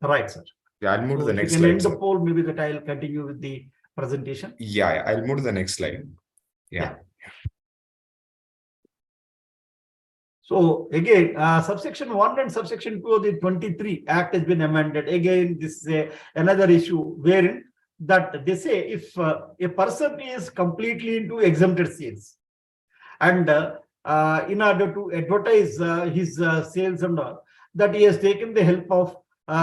Right, sir. Yeah, I'll move to So the if you next can slide, end the sir. poll, maybe that I'll continue with the presentation. Yeah, I'll move to the next slide. Yeah. So again, subsection 1 and subsection 2 of the 23 Act has been amended. Again, this is another issue wherein that they say if a person is completely into exempted sales and in order to advertise his sales and all, that he has taken the help of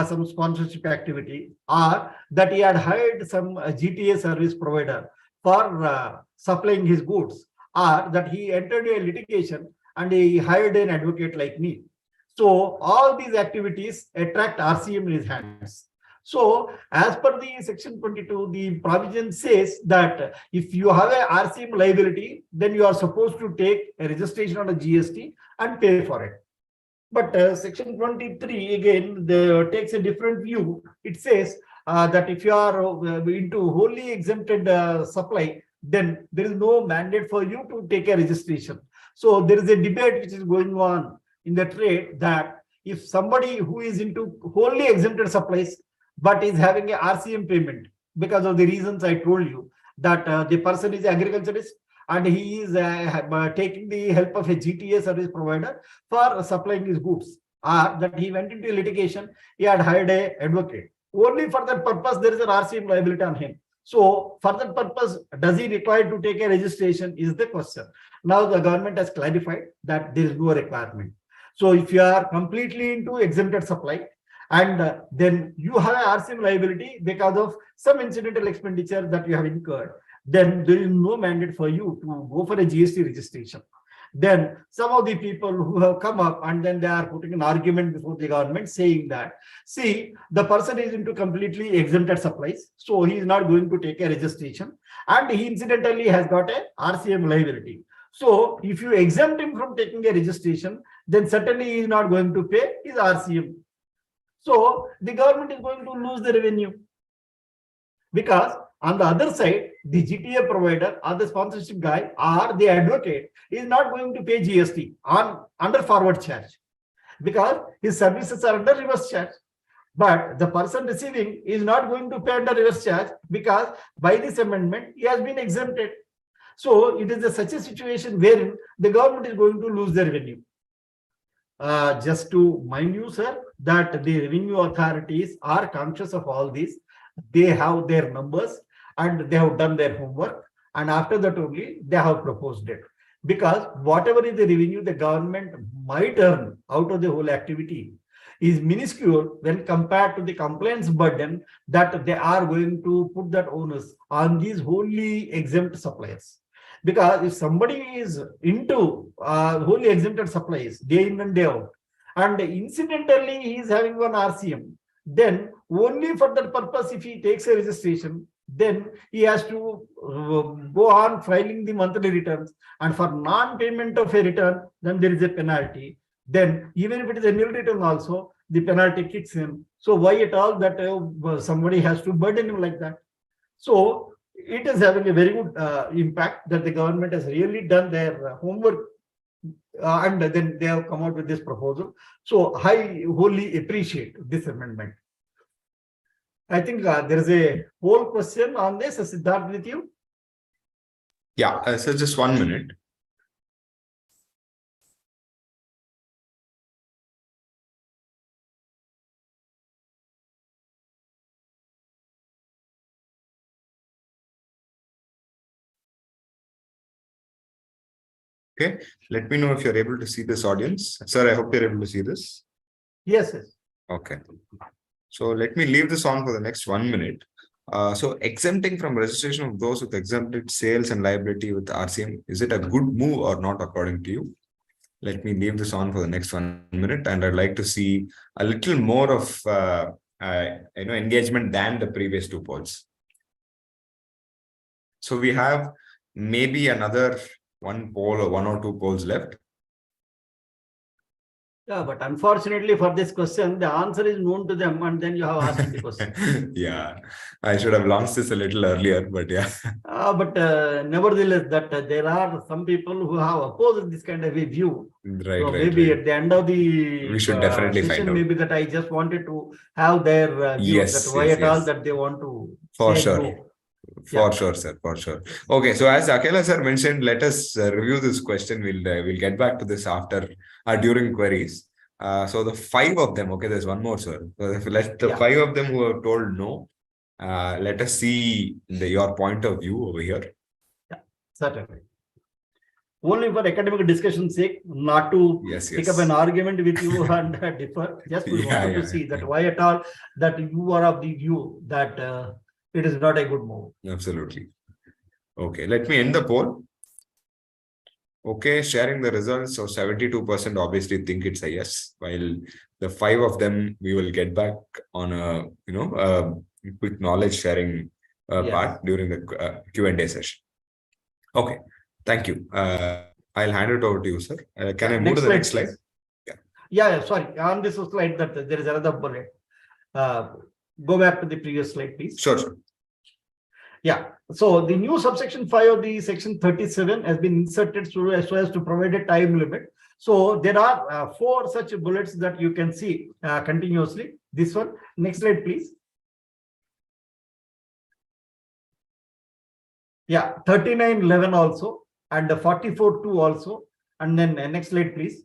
some sponsorship activity, or that he had hired some GTA service provider for supplying his goods, or that he entered a litigation and he hired an advocate like me. So all these activities attract RCM in his hands. So as per the section 22, the provision says that if you have a RCM liability, then you are supposed to take a registration on a GST and pay for it. But section 23 again takes a different view. It says that if you are into wholly exempted supply, then there is no mandate for you to take a registration. So there is a debate which is going on in the trade that if somebody who is into wholly exempted supplies but is having a RCM payment because of the reasons I told you, that the person is agriculturist and he is taking the help of a GTA service provider for supplying his goods, or that he went into litigation, he had hired a advocate. Only for that purpose, there is an RCM liability on him. So for that purpose, does he require to take a registration is the question. Now the government has clarified that there is no requirement. So if you are completely into exempted supply, and then you have a RCM liability because of some incidental expenditure that you have incurred, then there is no mandate for you to go for a GST registration. Then some of the people who have come up and then they are putting an argument before the government saying that, see, the person is into completely exempted supplies, so he is not going to take a registration, and he incidentally has got a RCM liability. So if you exempt him from taking a registration, then certainly he is not going to pay his RCM. So the government is going to lose the revenue, because on the other side, the GTA provider or the sponsorship guy or the advocate is not going to pay GST on under forward charge, because his services are under reverse charge. But the person receiving is not going to pay under reverse charge because by this amendment he has been exempted. So it is such a situation wherein the government is going to lose their revenue. Just to mind you, sir, that the revenue authorities are conscious of all this. They have their numbers and they have done their homework, and after that only they have proposed it. Because whatever is the revenue the government might earn out of the whole activity is minuscule when compared to the compliance burden that they are going to put that onus on these wholly exempt suppliers. Because if somebody is into wholly exempted supplies day in and day out, and incidentally he is having one RCM, then only for that purpose, if he takes a registration, then he has to go on filing the monthly returns, and for non-payment of a return, then there is a penalty. Then even if it is a nil return also, the penalty kicks in. So why at all that somebody has to burden him like that? So it is having a very good impact that the government has really done their homework, and then they have come out with this proposal. So I wholly appreciate this amendment. I think there is a whole question on this. Siddharth, with you? Yeah, so just 1 minute. Okay, let me know if you're able to see this, audience. Sir, I hope you're able to see this. Yes, yes. Okay. So let me leave this on for the next 1 minute. So exempting from registration of those with exempted sales and liability with RCM, is it a good move or not according to you? Let me leave this on for the next 1 minute, and I'd like to see a little more of engagement than the previous two polls. So we have maybe another one poll or 1 or 2 polls left. Yeah, but unfortunately for this question, the answer is known to them, and then you have asked the question. Yeah, I should have launched this a little earlier, but yeah. But nevertheless, that there are some people who have opposed this kind of a view. Right, So right, maybe right. at the end of the We should definitely find session, out. maybe that I just wanted to have their view, that Yes, why yes, at all yes. that they want to For say sure. no. For Yeah. sure, sir. For sure. Okay, so as Akella sir mentioned, let us review this question. We'll get back to this after during queries. So the five of them. Okay, there's one more, sir. So if let the Yeah. five of them who have told no. Let us see your point of view over here. Yeah, certainly. Only for academic discussion sake, not to Yes, pick up an yes. argument with you and differ. Just we Yeah, wanted to yeah, see that why at all that you are of the view that it is not a good move. absolutely. Okay, let me end the poll. Okay, sharing the results. So 72% obviously think it's a yes, while the five of them we will get back on a quick knowledge sharing Yes. part during the Q&A session. Okay, thank you. I'll hand it over to you, sir. Can I move to the next slide? Yeah, sorry. On this slide, that there is another bullet. Go back to the previous slide, please. Sure, sure. Yeah. So the new subsection 5 of the section 37 has been inserted so as to provide a time limit. So there are 4 such bullets that you can see continuously. This one. Next slide, please. Yeah, 3911 also, and 44.2 also. And then next slide, please.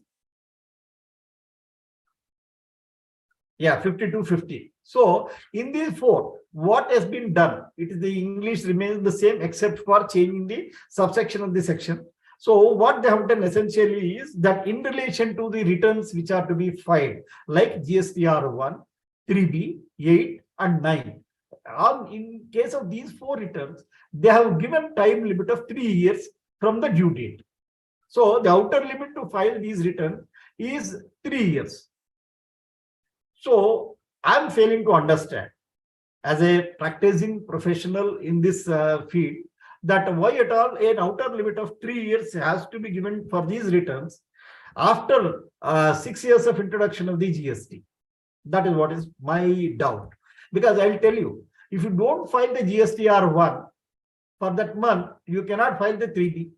Yeah, 5250. So in these 4, what has been done? It is the English remains the same except for changing the subsection of the section. So what they have done essentially is that in relation to the returns which are to be filed, like GSTR 1, 3B, 8, and 9. In case of these 4 returns, they have given time limit of 3 years from the due date. So the outer limit to file these returns is 3 years. So I'm failing to understand as a practicing professional in this field that why at all an outer limit of 3 years has to be given for these returns after 6 years of introduction of the GST. That is what is my doubt. Because I'll tell you, if you don't file the GSTR1 for that month, you cannot file the 3B.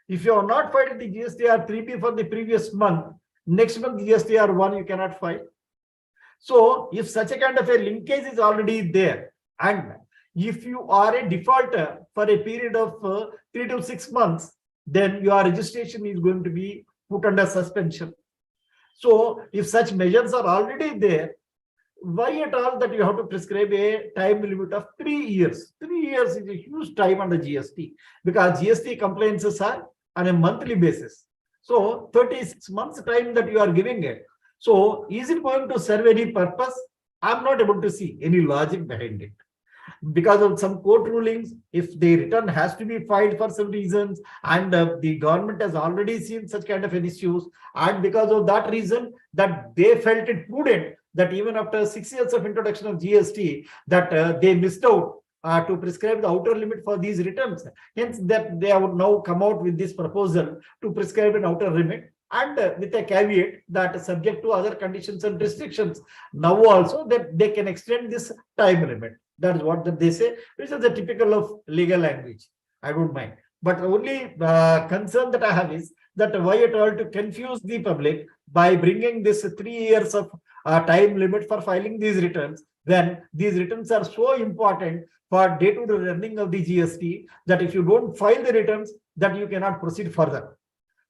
If you have not filed the GSTR3B for the previous month, next month GSTR1 you cannot file. So if such a kind of a linkage is already there, and if you are a defaulter for a period of 3 to 6 months, then your registration is going to be put under suspension. So if such measures are already there, why at all that you have to prescribe a time limit of 3 years? 3 years is a huge time on the GST, because GST compliances are on a monthly basis. So 36 months time that you are giving it. So is it going to serve any purpose? I'm not able to see any logic behind it. Because of some court rulings, if the return has to be filed for some reasons, and the government has already seen such kind of an issues, and because of that reason that they felt it prudent that even after 6 years of introduction of GST, that they missed out to prescribe the outer limit for these returns. Hence, that they have now come out with this proposal to prescribe an outer limit, and with a caveat that subject to other conditions and restrictions. Now also that they can extend this time limit. That is what they say, which is the typical of legal language. I don't mind. But the only concern that I have is that why at all to confuse the public by bringing this 3 years of time limit for filing these returns, when these returns are so important for day-to-day running of the GST, that if you don't file the returns, that you cannot proceed further.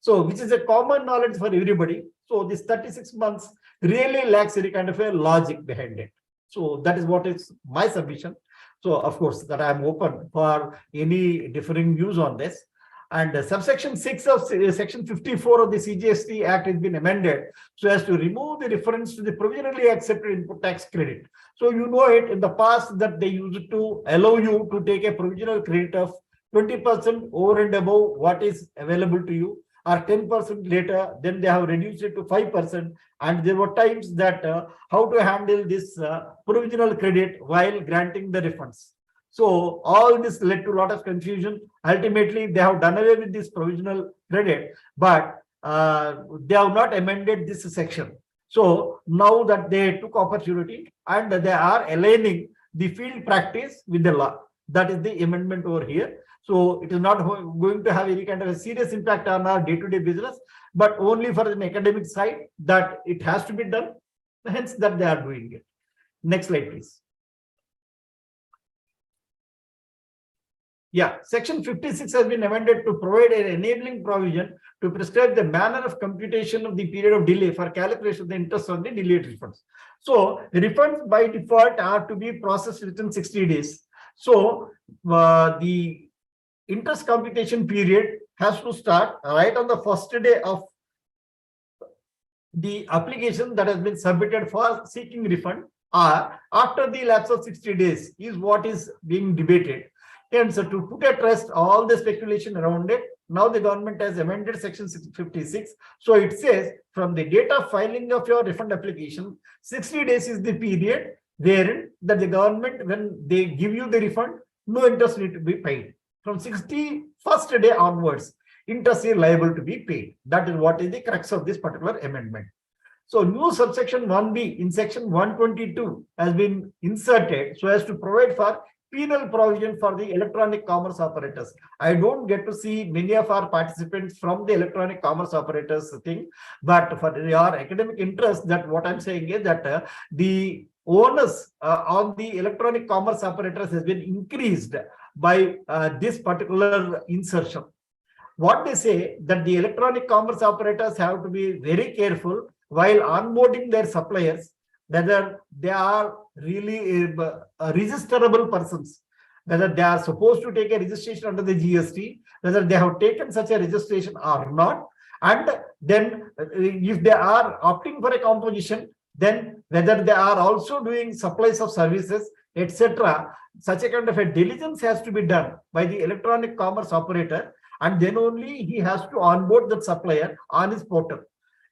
So which is a common knowledge for everybody. So this 36 months really lacks any kind of a logic behind it. So that is what is my submission. So of course that I am open for any differing views on this. And subsection 6 of section 54 of the CGST Act has been amended so as to remove the reference to the provisionally accepted input tax credit. So you know it in the past that they used to allow you to take a provisional credit of 20% over and above what is available to you, or 10% later, then they have reduced it to 5%. And there were times that how to handle this provisional credit while granting the refunds. So all this led to a lot of confusion. Ultimately, they have done away with this provisional credit, but they have not amended this section. So now that they took opportunity and they are aligning the field practice with the law. That is the amendment over here. So it is not going to have any kind of a serious impact on our day-to-day business, but only for an academic side that it has to be done. Hence that they are doing it. Next slide, please. Yeah, section 56 has been amended to provide an enabling provision to prescribe the manner of computation of the period of delay for calculation of the interest on the delayed refunds. So refunds by default are to be processed within 60 days. So the interest computation period has to start right on the first day of the application that has been submitted for seeking refund, or after the lapse of 60 days is what is being debated. And so to put at rest all the speculation around it, now the government has amended section 56. So it says from the date of filing of your refund application, 60 days is the period wherein that the government, when they give you the refund, no interest need to be paid. From 61st day onwards, interest is liable to be paid. That is what is the crux of this particular amendment. So new subsection 1B in section 122 has been inserted so as to provide for penal provision for the electronic commerce operators. I don't get to see many of our participants from the electronic commerce operators thing, but for your academic interest, that what I'm saying is that the onus on the electronic commerce operators has been increased by this particular insertion. What they say that the electronic commerce operators have to be very careful while onboarding their suppliers, whether they are really registerable persons, whether they are supposed to take a registration under the GST, whether they have taken such a registration or not, and then if they are opting for a composition, then whether they are also doing supplies of services, etc. Such a kind of a diligence has to be done by the electronic commerce operator, and then only he has to onboard that supplier on his portal.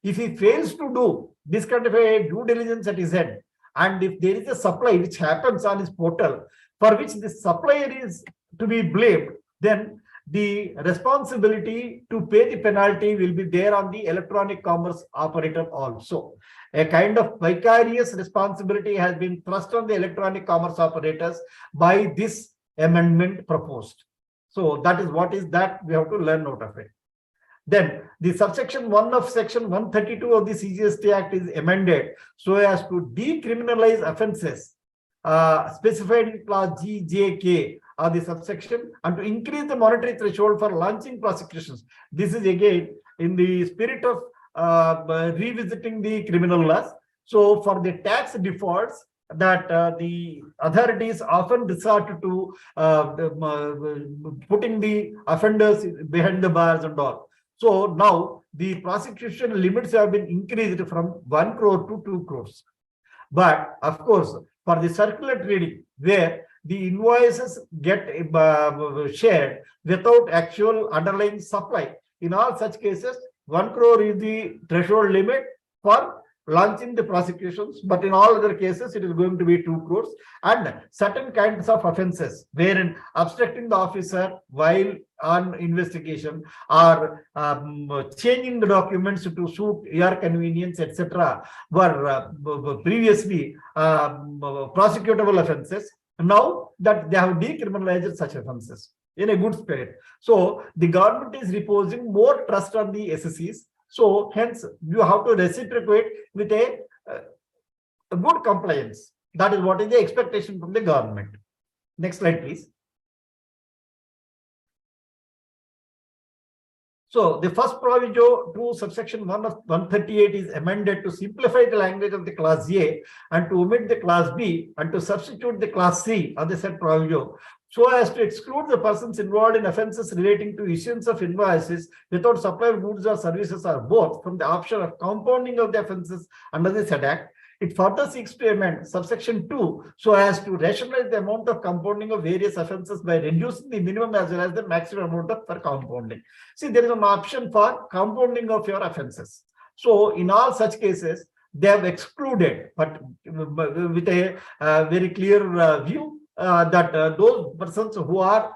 If he fails to do this kind of a due diligence at his end, and if there is a supply which happens on his portal for which the supplier is to be blamed, then the responsibility to pay the penalty will be there on the electronic commerce operator also. A kind of vicarious responsibility has been thrust on the electronic commerce operators by this amendment proposed. So that is what is that we have to learn out of it. Then the subsection 1 of section 132 of the CGST Act is amended so as to decriminalize offences specified in clause G, J, K of the subsection, and to increase the monetary threshold for launching prosecutions. This is again in the spirit of revisiting the criminal laws. So for the tax defaults, that the authorities often resort to putting the offenders behind the bars and all. So now the prosecution limits have been increased from 1 crore to 2 crores. But of course, for the circular trading, where the invoices get shared without actual underlying supply, in all such cases, 1 crore is the threshold limit for launching the prosecutions, but in all other cases it is going to be 2 crores. And certain kinds of offenses wherein obstructing the officer while on investigation, or changing the documents to suit your convenience, etc., were previously prosecutable offenses. Now that they have decriminalized such offenses in a good spirit. So the government is reposing more trust on the SSCs. So hence you have to reciprocate with a good compliance. That is what is the expectation from the government. Next slide, please. So the first proviso to subsection 1 of 138 is amended to simplify the language of the class A and to omit the class B and to substitute the class C of the said proviso, so as to exclude the persons involved in offences relating to issuance of invoices without supply of goods or services or both from the option of compounding of the offences under the said act. It further seeks to amend subsection 2 so as to rationalize the amount of compounding of various offences by reducing the minimum as well as the maximum amount of for compounding. See, there is an option for compounding of your offences. So in all such cases, they have excluded, but with a very clear view that those persons who are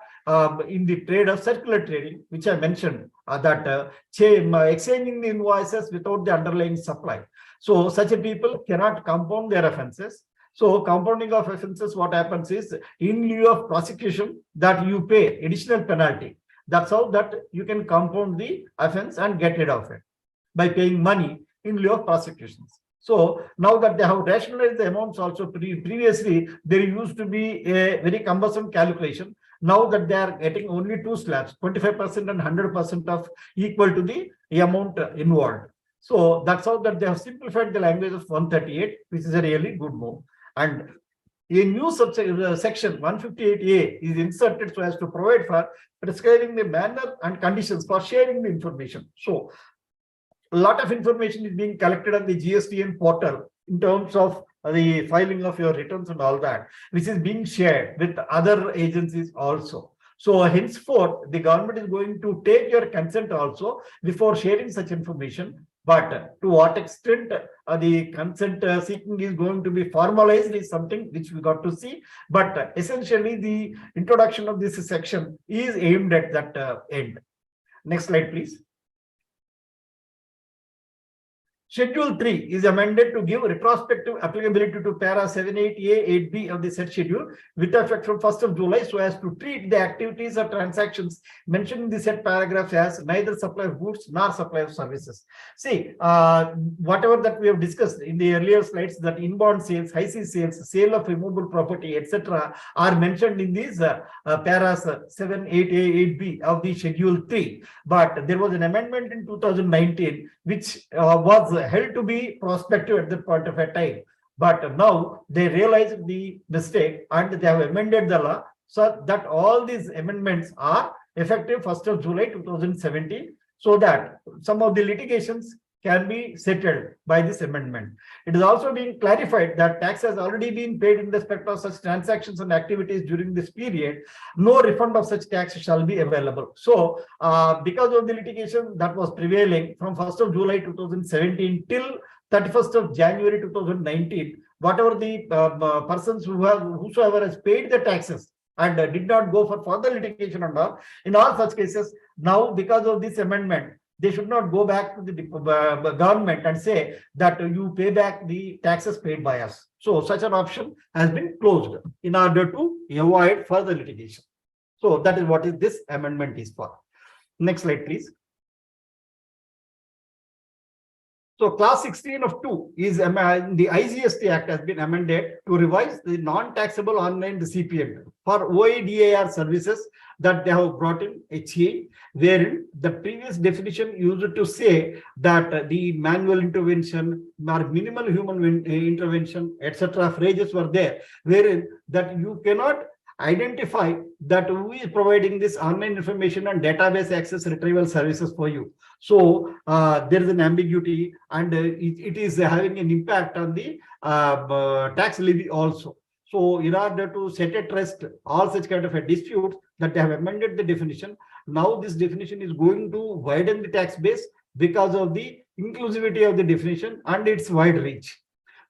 in the trade of circular trading, which I mentioned, that exchanging the invoices without the underlying supply. So such a people cannot compound their offenses. So compounding of offenses, what happens is, in lieu of prosecution, that you pay additional penalty. That's how that you can compound the offense and get rid of it, by paying money in lieu of prosecutions. So now that they have rationalized the amounts also, previously there used to be a very cumbersome calculation. Now that they are getting only two slabs, 25% and 100% of equal to the amount involved. So that's how that they have simplified the language of 138, which is a really good move. And a new section 158A is inserted so as to provide for prescribing the manner and conditions for sharing the information. So a lot of information is being collected on the GSTN portal in terms of the filing of your returns and all that, which is being shared with other agencies also. So henceforth, the government is going to take your consent also before sharing such information. But to what extent the consent seeking is going to be formalized is something which we got to see. But essentially, the introduction of this section is aimed at that end. Next slide, please. Schedule 3 is amended to give retrospective applicability to para 78A, 8B of the said schedule with effect from 1st of July, so as to treat the activities or transactions mentioned in the said paragraph as neither supply of goods nor supply of services. See, whatever that we have discussed in the earlier slides, that inbound sales, high seas sales, sale of immovable property, etc., are mentioned in these paras 7, 8A, 8B of the schedule 3. But there was an amendment in 2019 which was held to be prospective at that point of a time. But now they realized the mistake and they have amended the law so that all these amendments are effective 1st of July 2017, so that some of the litigations can be settled by this amendment. It is also being clarified that tax has already been paid in respect of such transactions and activities during this period. No refund of such tax shall be available. So because of the litigation that was prevailing from 1st of July 2017 till 31st of January 2019, whatever the persons whosoever has paid the taxes and did not go for further litigation and all, in all such cases, now because of this amendment, they should not go back to the government and say that you pay back the taxes paid by us. So such an option has been closed in order to avoid further litigation. So that is what this amendment is for. Next slide, please. So class 16 of 2 is the IGST Act has been amended to revise the non-taxable online recipient for OADAR services that they have brought in HA, wherein the previous definition used to say that the manual intervention or minimal human intervention, etc. phrases were there, wherein that you cannot identify that who is providing this online information and database access retrieval services for you. So there is an ambiguity, and it is having an impact on the tax levy also. So in order to set at rest all such kind of a dispute, that they have amended the definition. Now this definition is going to widen the tax base because of the inclusivity of the definition and its wide reach.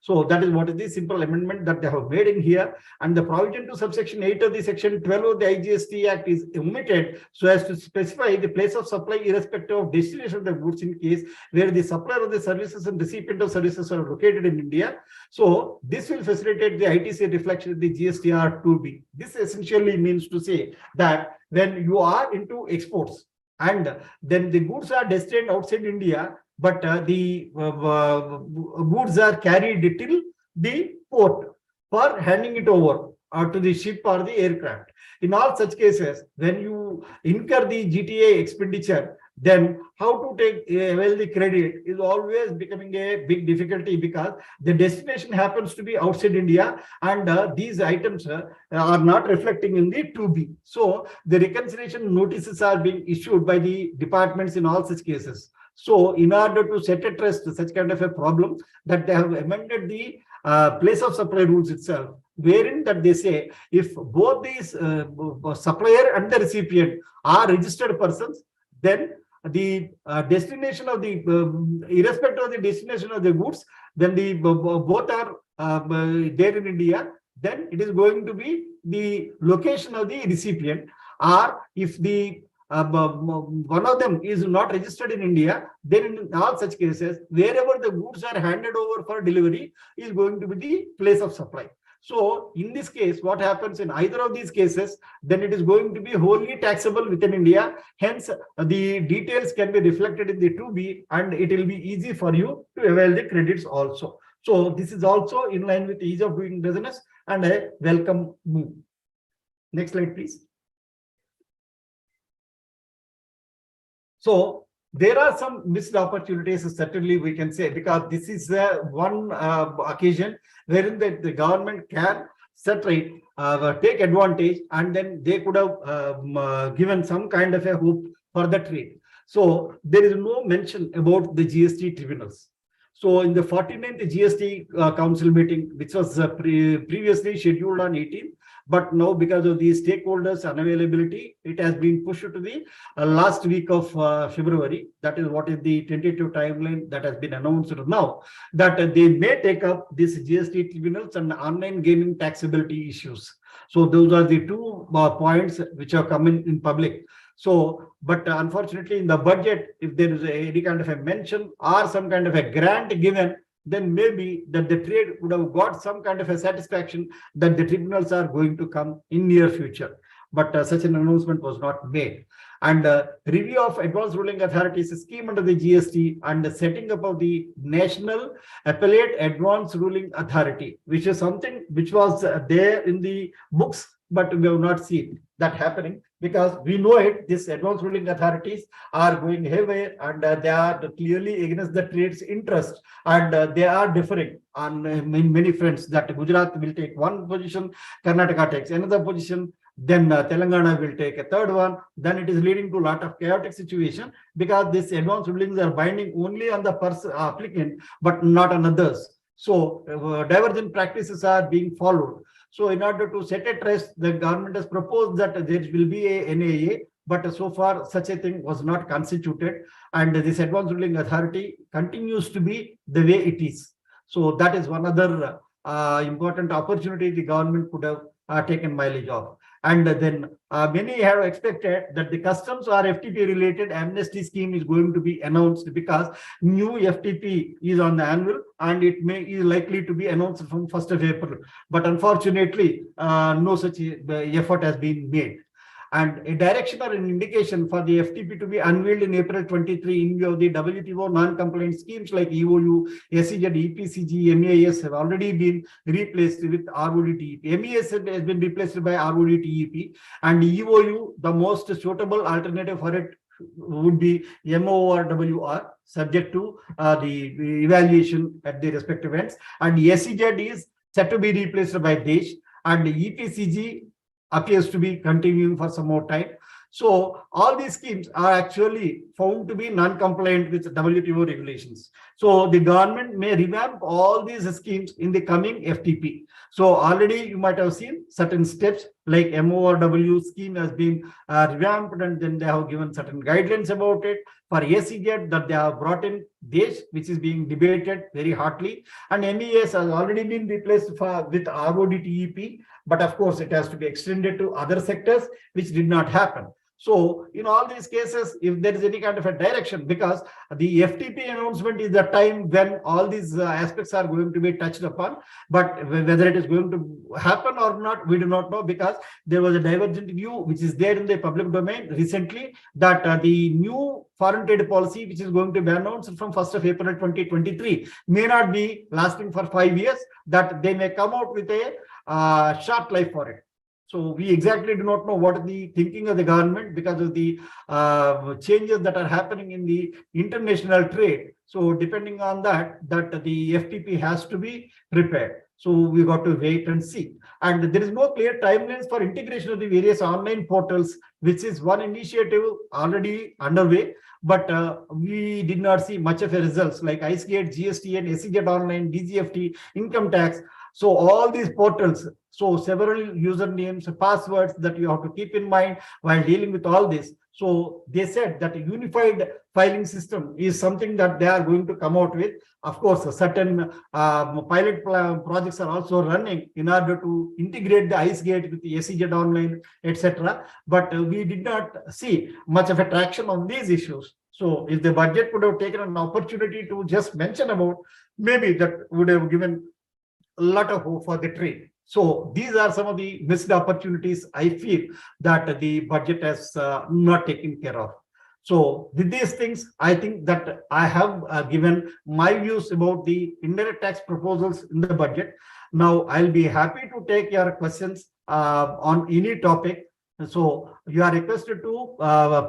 So that is what is the simple amendment that they have made in here. And the provision to subsection 8 of the section 12 of the IGST Act is omitted so as to specify the place of supply irrespective of destination of the goods in case where the supplier of the services and recipient of services are located in India. So this will facilitate the ITC reflection in the GSTR 2B. This essentially means to say that when you are into exports and then the goods are destined outside India, but the goods are carried till the port for handing it over to the ship or the aircraft. In all such cases, when you incur the GTA expenditure, then how to take avail the credit is always becoming a big difficulty because the destination happens to be outside India, and these items are not reflecting in the 2B. So the reconciliation notices are being issued by the departments in all such cases. So in order to set at rest such kind of a problem, that they have amended the place of supply rules itself, wherein that they say if both these supplier and the recipient are registered persons, then the destination of the irrespective of the destination of the goods, then the both are there in India, then it is going to be the location of the recipient. Or if the one of them is not registered in India, then in all such cases, wherever the goods are handed over for delivery is going to be the place of supply. So in this case, what happens in either of these cases, then it is going to be wholly taxable within India. Hence, the details can be reflected in the 2B, and it will be easy for you to avail the credits also. So this is also in line with ease of doing business and a welcome move. Next slide, please. So there are some missed opportunities, certainly we can say, because this is one occasion wherein the government can certainly take advantage, and then they could have given some kind of a hope for the trade. So there is no mention about the GST tribunals. So in the 49th GST Council meeting, which was previously scheduled on 18th, but now because of the stakeholders unavailability, it has been pushed to the last week of February. That is what is the tentative timeline that has been announced now, that they may take up this GST tribunals and online gaming taxability issues. So those are the two points which are coming in public. So, but unfortunately in the budget, if there is any kind of a mention or some kind of a grant given, then maybe that the trade would have got some kind of a satisfaction that the tribunals are going to come in near future. But such an announcement was not made. And review of advanced ruling authorities scheme under the GST and the setting up of the National Appellate Advanced Ruling Authority, which is something which was there in the books, but we have not seen that happening, because we know it, these advanced ruling authorities are going haywire, and they are clearly against the trade's interest, and they are differing on many fronts. That Gujarat will take one position, Karnataka takes another position, then Telangana will take a third one. Then it is leading to a lot of chaotic situation, because these advanced rulings are binding only on the applicant, but not on others. So divergent practices are being followed. So in order to set a trust, the government has proposed that there will be a NAA, but so far such a thing was not constituted, and this advanced ruling authority continues to be the way it is. So that is one other important opportunity the government could have taken mileage of. And then many have expected that the customs or FTP related amnesty scheme is going to be announced, because new FTP is on the annual, and it is likely to be announced from 1st of April. But unfortunately, no such effort has been made. And a direction or an indication for the FTP to be unveiled in April 23 in view of the WTO non-compliant schemes like EOU, SEZ, EPCG, MEIS have already been replaced with RODTEP. MEIS has been replaced by RODTEP, and EOU, the most suitable alternative for it would be MORWR, subject to the evaluation at the respective ends. And SEZ is set to be replaced by DESH, and EPCG appears to be continuing for some more time. So all these schemes are actually found to be non-compliant with WTO regulations. So the government may revamp all these schemes in the coming FTP. So already you might have seen certain steps like MORW scheme has been revamped, and then they have given certain guidelines about it. For SEZ, that they have brought in DESH, which is being debated very hotly, and MES has already been replaced with RODTEP, but of course it has to be extended to other sectors, which did not happen. So in all these cases, if there is any kind of a direction, because the FTP announcement is the time when all these aspects are going to be touched upon, but whether it is going to happen or not, we do not know, because there was a divergent view which is there in the public domain recently, that the new foreign trade policy, which is going to be announced from 1st of April 2023, may not be lasting for 5 years, that they may come out with a short life for it. So we exactly do not know what is the thinking of the government, because of the changes that are happening in the international trade. So depending on that the FTP has to be prepared. So we got to wait and see. And there is no clear timelines for integration of the various online portals, which is one initiative already underway. But we did not see much of a results like IceGate, GSTN, SEZ Online, DGFT, income tax. So all these portals, so several usernames, passwords that you have to keep in mind while dealing with all this. So they said that a unified filing system is something that they are going to come out with. Of course, certain pilot projects are also running in order to integrate the ICE gate with the SEZ online, etc. But we did not see much of a traction on these issues. So if the budget could have taken an opportunity to just mention about, maybe that would have given a lot of hope for the trade. So these are some of the missed opportunities I feel that the budget has not taken care of. So with these things, I think that I have given my views about the indirect tax proposals in the budget. Now I'll be happy to take your questions on any topic. So you are requested to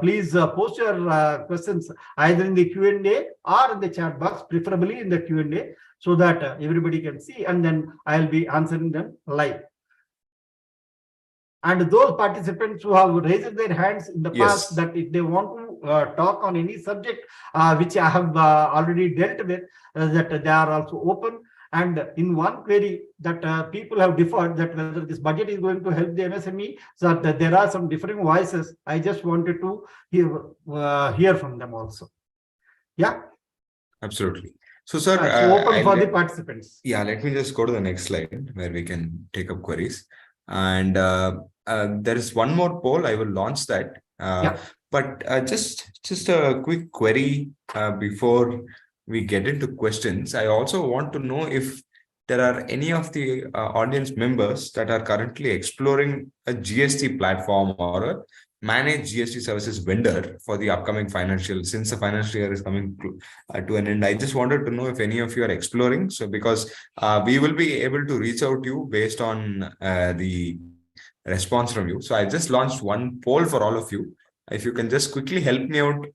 please post your questions either in the Q&A or in the chat box, preferably in the Q&A, so that everybody can see, and then I'll be answering them live. And those participants who have raised their hands in the past, that if they want to talk on any subject which I have already dealt with, that they are also open. And in one query that people have differed, that whether this budget is going to help the MSME, so that there are some differing voices. I just wanted to hear from them also. Yeah. Absolutely. So, sir, so open for the participants. Yeah, let me just go to the next slide where we can take up queries. And there is one more poll. I will launch that. But just a quick query before we get into questions. I also want to know if there are any of the audience members that are currently exploring a GST platform or a managed GST services vendor for the upcoming financial, since the financial year is coming to an end. I just wanted to know if any of you are exploring. So because we will be able to reach out to you based on the response from you. So I just launched one poll for all of you. If you can just quickly help me out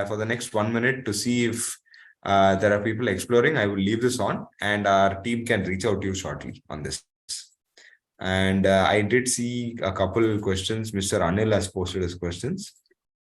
for the next 1 minute to see if there are people exploring, I will leave this on and our team can reach out to you shortly on this. And I did see a couple questions. Mr. Anil has posted his questions.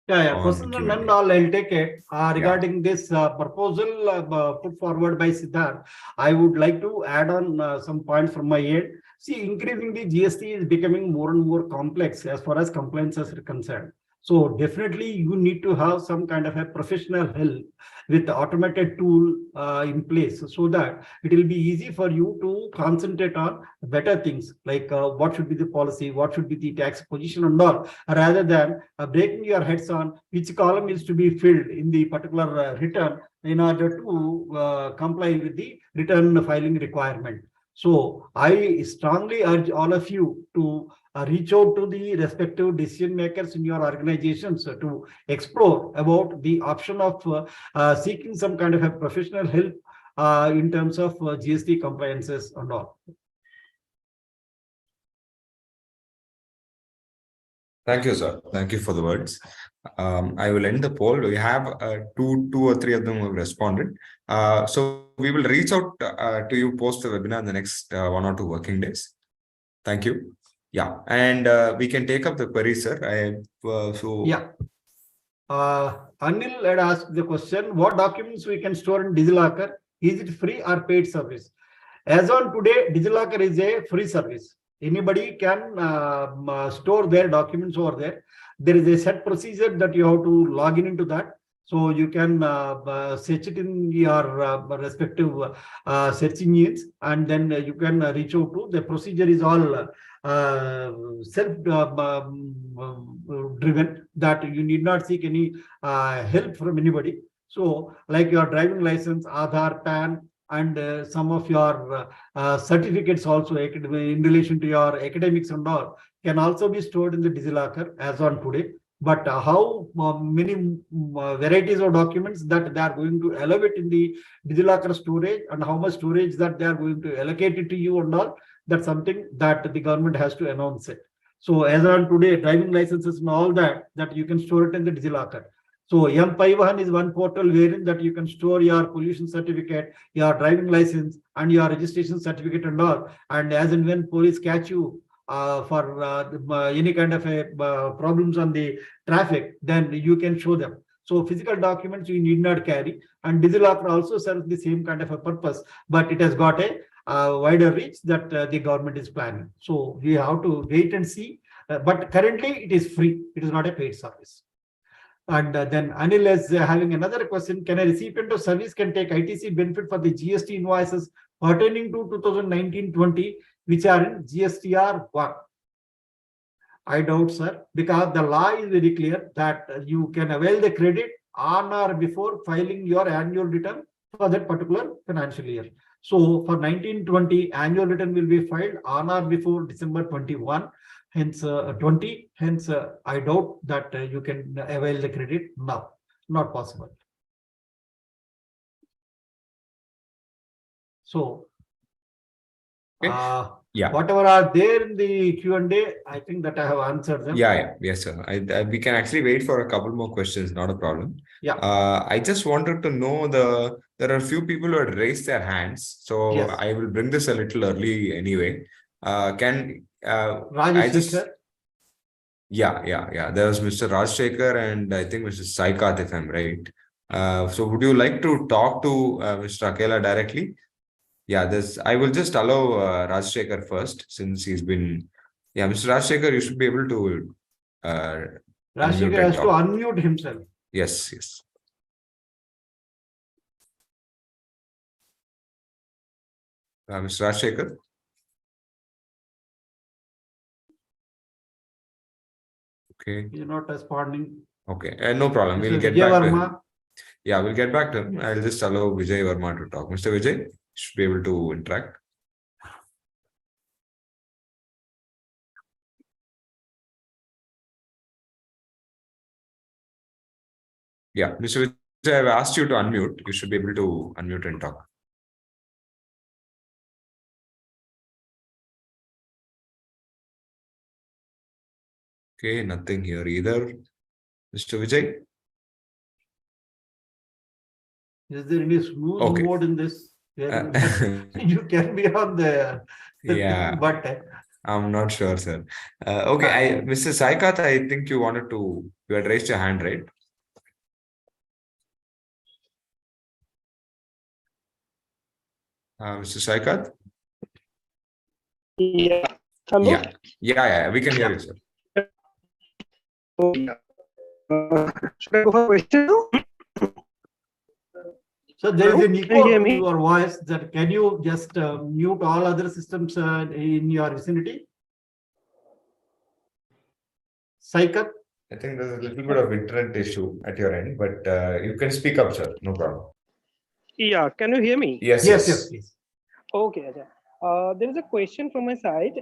Questions and all, I'll take it. Regarding this proposal put forward by Siddharth, I would like to add on some points from my end. See, increasingly GST is becoming more and more complex as far as compliances are concerned. So definitely you need to have some kind of a professional help with the automated tool in place, so that it will be easy for you to concentrate on better things like what should be the policy, what should be the tax position and all, rather than breaking your heads on which column is to be filled in the particular return in order to comply with the return filing requirement. So I strongly urge all of you to reach out to the respective decision makers in your organizations to explore about the option of seeking some kind of a professional help in terms of GST compliances and all. Thank you, sir. Thank you for the words. I will end the poll. We have two or three of them who have responded. So we will reach out to you post the webinar in the next 1 or 2 working days. Thank you. Yeah, and we can take up the query, sir. Anil had asked the question: what documents we can store in DigiLocker? Is it free or paid service? As on today, DigiLocker is a free service. Anybody can store their documents over there. There is a set procedure that you have to log in into that. So you can search it in your respective search engines, and then you can reach out to. The procedure is all self-driven, that you need not seek any help from anybody. So like your driving license, Aadhaar, PAN, and some of your certificates also in relation to your academics and all can also be stored in the DigiLocker as on today. But how many varieties of documents that they are going to elevate in the DigiLocker storage, and how much storage that they are going to allocate it to you and all, that's something that the government has to announce it. So as on today, driving licenses and all that you can store it in the DigiLocker. So M5 is one portal wherein that you can store your pollution certificate, your driving license, and your registration certificate and all. And as and when police catch you for any kind of problems on the traffic, then you can show them. So physical documents you need not carry, and DigiLocker also serves the same kind of a purpose, but it has got a wider reach that the government is planning. So we have to wait and see. But currently it is free. It is not a paid service. And then Anil is having another question. Can a recipient of service can take ITC benefit for the GST invoices pertaining to 2019-20, which are in GSTR 1? I doubt, sir, because the law is very clear that you can avail the credit on or before filing your annual return for that particular financial year. So for 19-20, annual return will be filed on or before December 21, hence 20. Hence, I doubt that you can avail the credit now. Not possible. So, Yeah. whatever are there in the Q&A, I think that I have answered them. Yes, sir. We can actually wait for a couple more questions, not a problem. Yeah. I just wanted to know there are a few people who had raised their hands, so Yes. I will bring this a little early anyway. Rajesh. Yeah. There was Mr. Rajshekhar and I think Mr. Saikat, if I'm right. So would you like to talk to Mr. Akella directly? Yeah, I will just allow Rajshekhar first, since he's been. Yeah, Mr. Rajshekhar, you should be able to unmute Rajshekhar and has to talk. unmute himself. Yes. Mr. Rajshekhar. Okay. He's not responding. Okay, no problem. We'll get Vijay back to Verma. him. Yeah, we'll get back to him. I'll just allow Vijay Verma to talk. Mr. Vijay should be able to interact. Yeah, Mr. Vijay, I've asked you to unmute. You should be able to unmute and talk. Okay, nothing here either. Mr. Vijay? Is there any smooth mode in this? You can be on the yeah, thing, but I'm not sure, sir. Okay, Mr. Saikat, I think you had raised your hand, right? Mr. Saikat? Yeah. Hello? Yeah, we can hear you, sir. Should I go for question now? So there is an echo in your voice. That can you just mute all other systems in your vicinity? Saikat? I think there's a little bit of internet issue at your end, but you can speak up, sir. No problem. Yeah, can you hear me? Yes, please. Okay. There is a question from my side.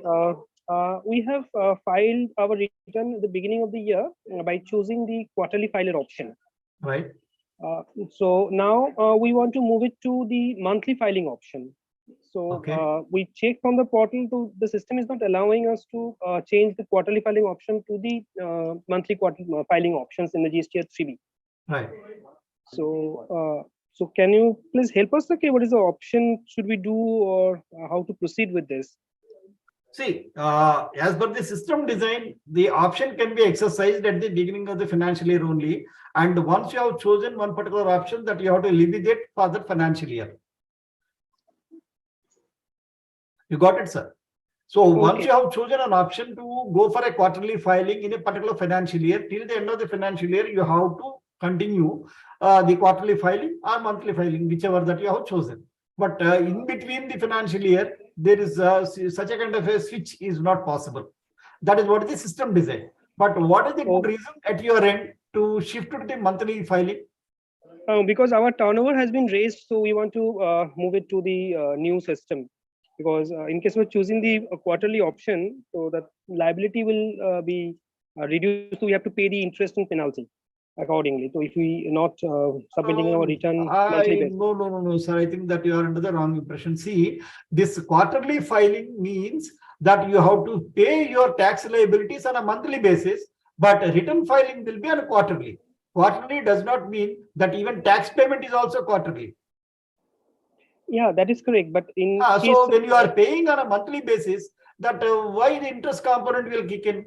We have filed our return at the beginning of the year by choosing the quarterly filer option. Right. So now we want to move it to the monthly filing option. So we checked from the portal to the system is not allowing us to change the quarterly filing option to the monthly filing options in the GSTR 3B. Right. So can you please help us? Okay, what is the option should we do, or how to proceed with this? See, as per the system design, the option can be exercised at the beginning of the financial year only. And once you have chosen one particular option, that you have to live with it for the financial year. You got it, sir? So once you have chosen an option to go for a quarterly filing in a particular financial year, till the end of the financial year, you have to continue the quarterly filing or monthly filing, whichever that you have chosen. But in between the financial year, there is such a kind of a switch is not possible. That is what the system design. But what is the good reason at your end to shift to the monthly filing? Because our turnover has been raised, so we want to move it to the new system. Because in case we're choosing the quarterly option, so that liability will be reduced. So we have to pay the interest and penalty accordingly. So if we not submitting our return monthly basis. No, sir. I think that you are under the wrong impression. See, this quarterly filing means that you have to pay your tax liabilities on a monthly basis, but return filing will be on a quarterly. Quarterly does not mean that even tax payment is also quarterly. Yeah, that is correct. But in so when you are paying on a monthly basis, that why the interest component will kick in?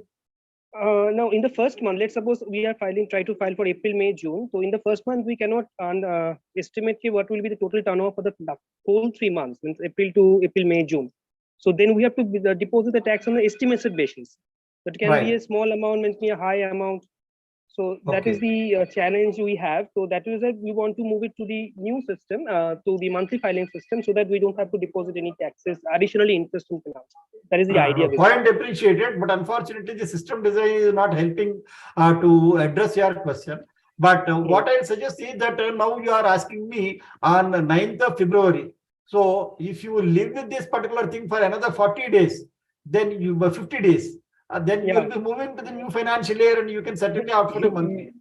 Now, in the first month, let's suppose we are try to file for April, May, June. So in the first month, we cannot estimate what will be the total turnover for the whole 3 months, means April to April, May, June. So then we have to deposit the tax on the estimated basis. That can be a small amount, means be a high amount. So that is Okay. the challenge we have. So that is that we want to move it to the new system, to the monthly filing system, so that we don't have to deposit any taxes, additionally interest and penalty. That is the idea. Point appreciated, but unfortunately, the system design is not helping to address your question. But what I suggest is that now you are asking me on 9th of February. So if you live with this particular thing for another 40 days, then you 50 days, then you will be moving to the new financial year and you can certainly opt for a monthly.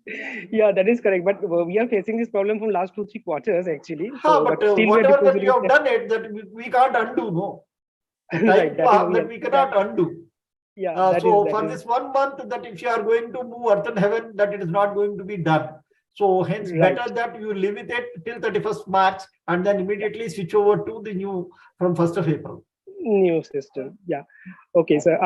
Yeah, that is correct. But we are facing this problem from last 2-3 quarters actually. Ha, So, but still we are whatever that you depositing. have done it, that we can't undo, no. The time Right, pass that we cannot undo. Yeah, So for this 1 month, that if you are going to move earth and heaven, that it is not going to be done. So hence Right. better that you live with it till 31st March and then immediately switch over to the new from 1st of April. New system. Yeah. Okay, sir.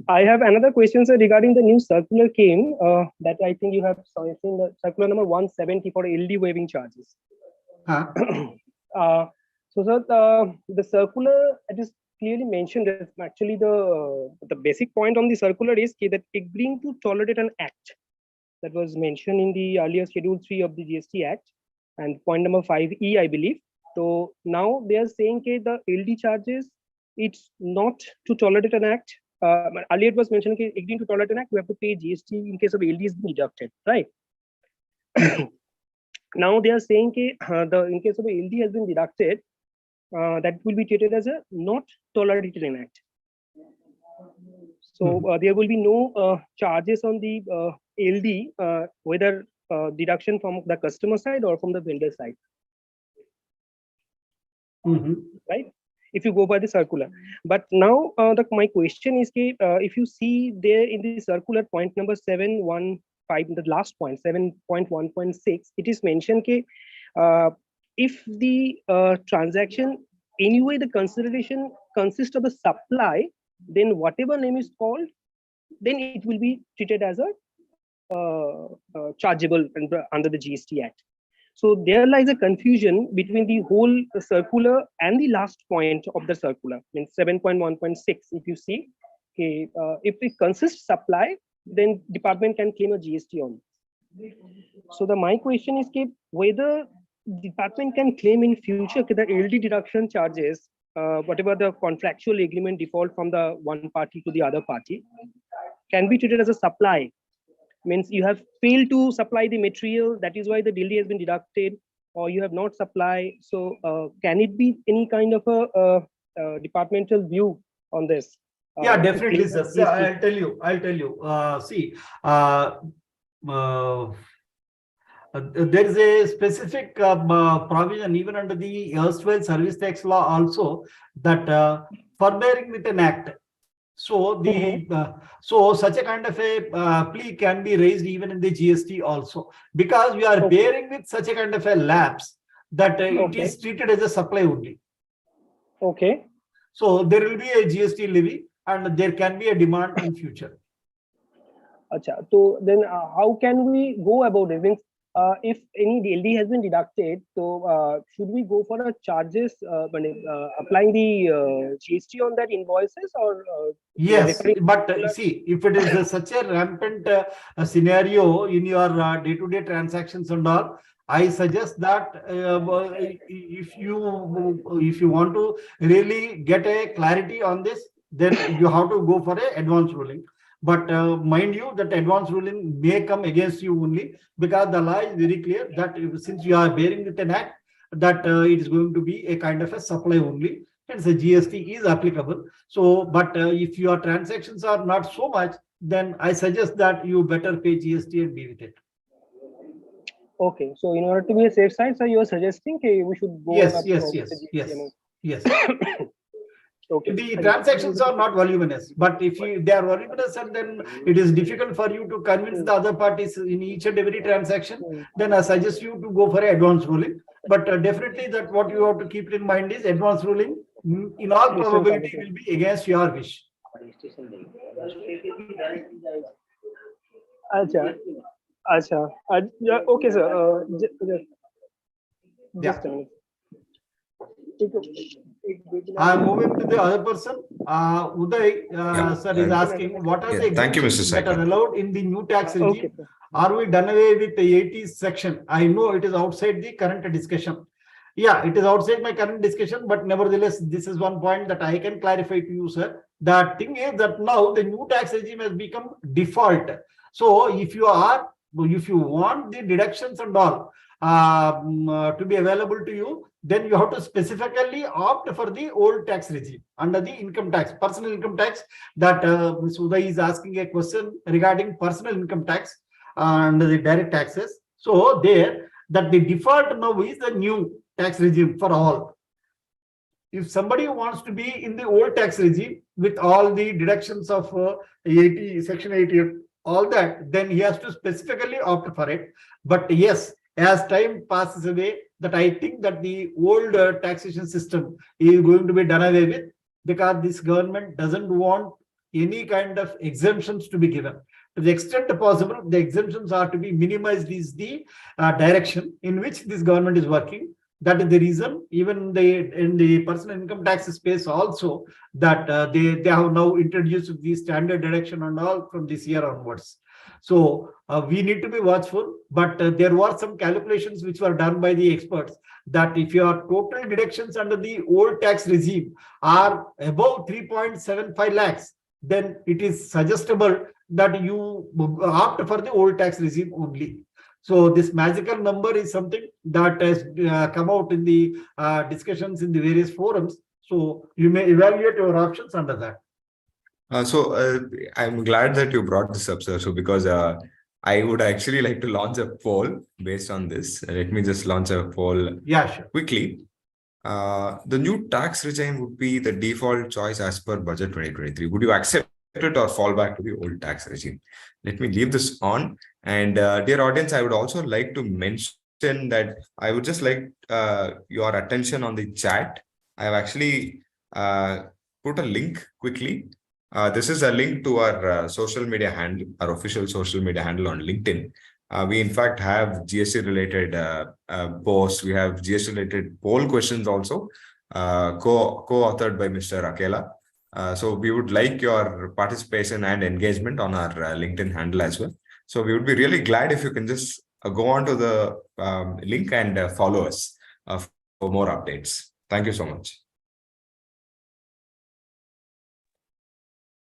I have another question, sir, regarding the new circular came that I think you have seen, the circular number 170 for LD waiving charges. Huh? So, sir, the circular, it is clearly mentioned that actually the basic point on the circular is that agreeing to tolerate an act that was mentioned in the earlier Schedule 3 of the GST Act, and point number 5E, I believe. So now they are saying the LD charges, it's not to tolerate an act. Earlier it was mentioned agreeing to tolerate an act, we have to pay GST in case of LD is deducted, right? Now they are saying in case of LD has been deducted, that will be treated as a not tolerated an act. So there will be no charges on the LD, whether deduction from the customer side or from the vendor side. Right? If you go by the circular. But now my question is, if you see there in the circular point number 715, the last point, 7.1.6, it is mentioned if the transaction, anyway, the consideration consists of a supply, then whatever name is called, then it will be treated as a chargeable under the GST Act. So there lies a confusion between the whole circular and the last point of the circular, in 7.1.6. If you see, if it consists supply, then department can claim a GST on it. So my question is whether department can claim in future the LD deduction charges, whatever the contractual agreement default from the one party to the other party, can be treated as a supply. Means you have failed to supply the material, that is why the DLD has been deducted, or you have not supplied. So can it be any kind of a departmental view on this? Yeah, definitely, sir. I'll tell you. See, there is a specific provision even under the erstwhile service tax law also, that forbearing with an act. So so such a kind of a plea can be raised even in the GST also, because we are bearing with such a kind of a lapse that it is treated as a supply only. Okay. So there will be a GST levy and there can be a demand in future. Acha. So then how can we go about it? Means if any DLD has been deducted, so should we go for a charges applying the GST on that invoices, or yes, but see, if it is such a rampant scenario in your day-to-day transactions and all, I suggest that if you want to really get a clarity on this, then you have to go for a advance ruling. But mind you, that advance ruling may come against you only, because the law is very clear that since you are bearing with an act, that it is going to be a kind of a supply only, hence the GST is applicable. So, but if your transactions are not so much, then I suggest that you better pay GST and be with it. Okay, so in order to be a safe side, so you are suggesting we should go yes. Okay. The transactions are not voluminous, but if they are voluminous, and then it is difficult for you to convince the other parties in each and every transaction, then I suggest you to go for an advance ruling. But definitely that what you have to keep in mind is advance ruling in all probability will be against your wish. Acha. Okay, sir. Just a minute. I'm moving to the other person. Uday, sir is asking, what are the Thank you, Mr. exemptions that are Saikar. allowed in the new tax regime? Okay, sir. Are we done away with the 80s section? I know it is outside the current discussion. Yeah, it is outside my current discussion, but nevertheless, this is one point that I can clarify to you, sir. The thing is that now the new tax regime has become default. So if you want the deductions and all to be available to you, then you have to specifically opt for the old tax regime under the income tax, personal income tax. That Ms. Uday is asking a question regarding personal income tax under the direct taxes. So there, that the default now is the new tax regime for all. If somebody wants to be in the old tax regime with all the deductions of 80, section 80, all that, then he has to specifically opt for it. But yes, as time passes away, that I think that the old taxation system is going to be done away with, because this government doesn't want any kind of exemptions to be given. To the extent possible, the exemptions are to be minimized is the direction in which this government is working. That is the reason, even in the personal income tax space also, that they have now introduced the standard deduction and all from this year onwards. So we need to be watchful, but there were some calculations which were done by the experts that if your total deductions under the old tax regime are above 3.75 lakhs, then it is suggestible that you opt for the old tax regime only. So this magical number is something that has come out in the discussions in the various forums. So you may evaluate your options under that. I'm glad that you brought this up, sir. So because I would actually like to launch a poll based on this. Let me just launch a poll quickly. The new tax regime would be the default choice as per budget 2023. Would you accept it or fall back to the old tax regime? Let me leave this on. And dear audience, I would also like to mention that I would just like your attention on the chat. I have actually put a link quickly. This is a link to our social media handle, our official social media handle on LinkedIn. We in fact have GST related posts. We have GST related poll questions also co-authored by Mr. Akella. So we would like your participation and engagement on our LinkedIn handle as well. So we would be really glad if you can just go on to the link and follow us for more updates. Thank you so much.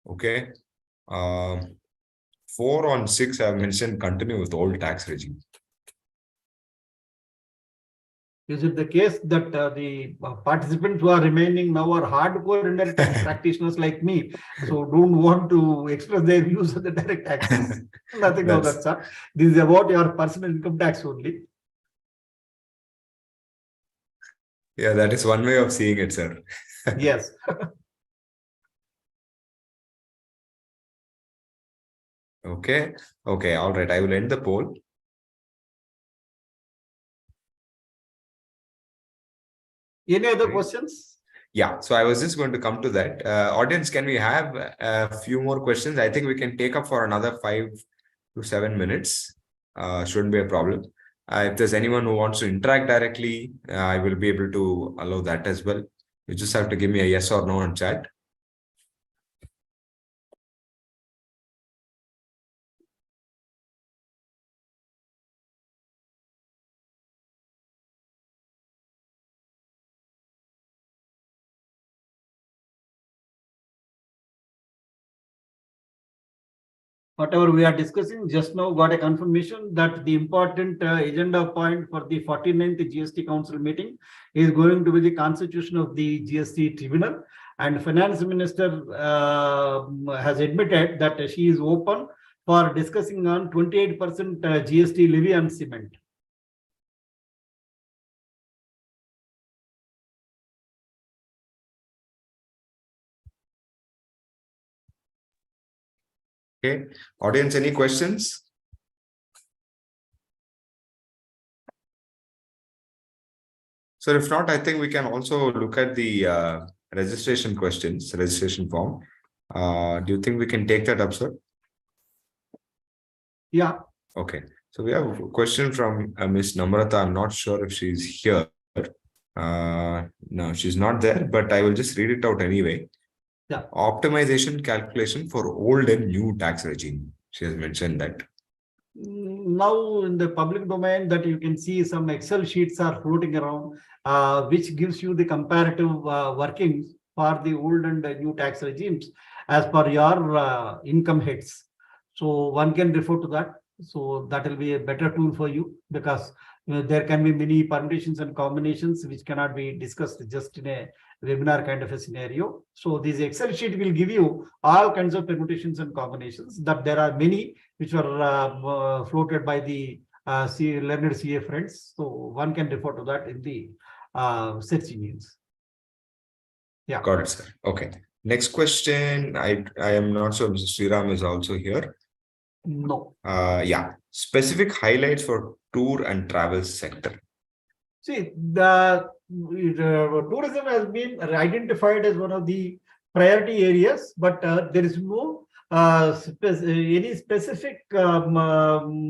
Okay. 4 on 6 I have mentioned continue with old tax regime. Is it the case that the participants who are remaining now are hardcore indirect tax practitioners like me, so don't want to express their views on the direct taxes? Nothing of that, sir. This is about your personal income tax only. Yeah, that is one way of seeing it, sir. Yes. Okay. Okay. All right. I will end the poll. Any other questions? Yeah. So I was just going to come to that. Audience, can we have a few more questions? I think we can take up for another 5 to 7 minutes. Shouldn't be a problem. If there's anyone who wants to interact directly, I will be able to allow that as well. You just have to give me a yes or no in chat. Whatever we are discussing just now got a confirmation that the important agenda point for the 49th GST Council meeting is going to be the constitution of the GST Tribunal. And Finance Minister has admitted that she is open for discussing on 28% GST levy on cement. Okay. Audience, any questions? So if not, I think we can also look at the registration questions, registration form. Do you think we can take that up, sir? Yeah. Okay. So we have a question from Ms. Namrata. I'm not sure if she's here. No, she's not there, but I will just read it out anyway. Yeah. Optimization calculation for old and new tax regime. She has mentioned that. Now in the public domain that you can see some Excel sheets are floating around, which gives you the comparative workings for the old and new tax regimes as per your income heads. So one can refer to that. So that will be a better tool for you, because there can be many permutations and combinations which cannot be discussed just in a webinar kind of a scenario. So this Excel sheet will give you all kinds of permutations and combinations, that there are many which were floated by the learned CA friends. So one can refer to that in the search engines. Yeah. Got it, sir. Okay. Next question. I am not sure Mr. Sriram is also here. No. Yeah. Specific highlights for tour and travel sector. See, the tourism has been identified as one of the priority areas, but there is no any specific any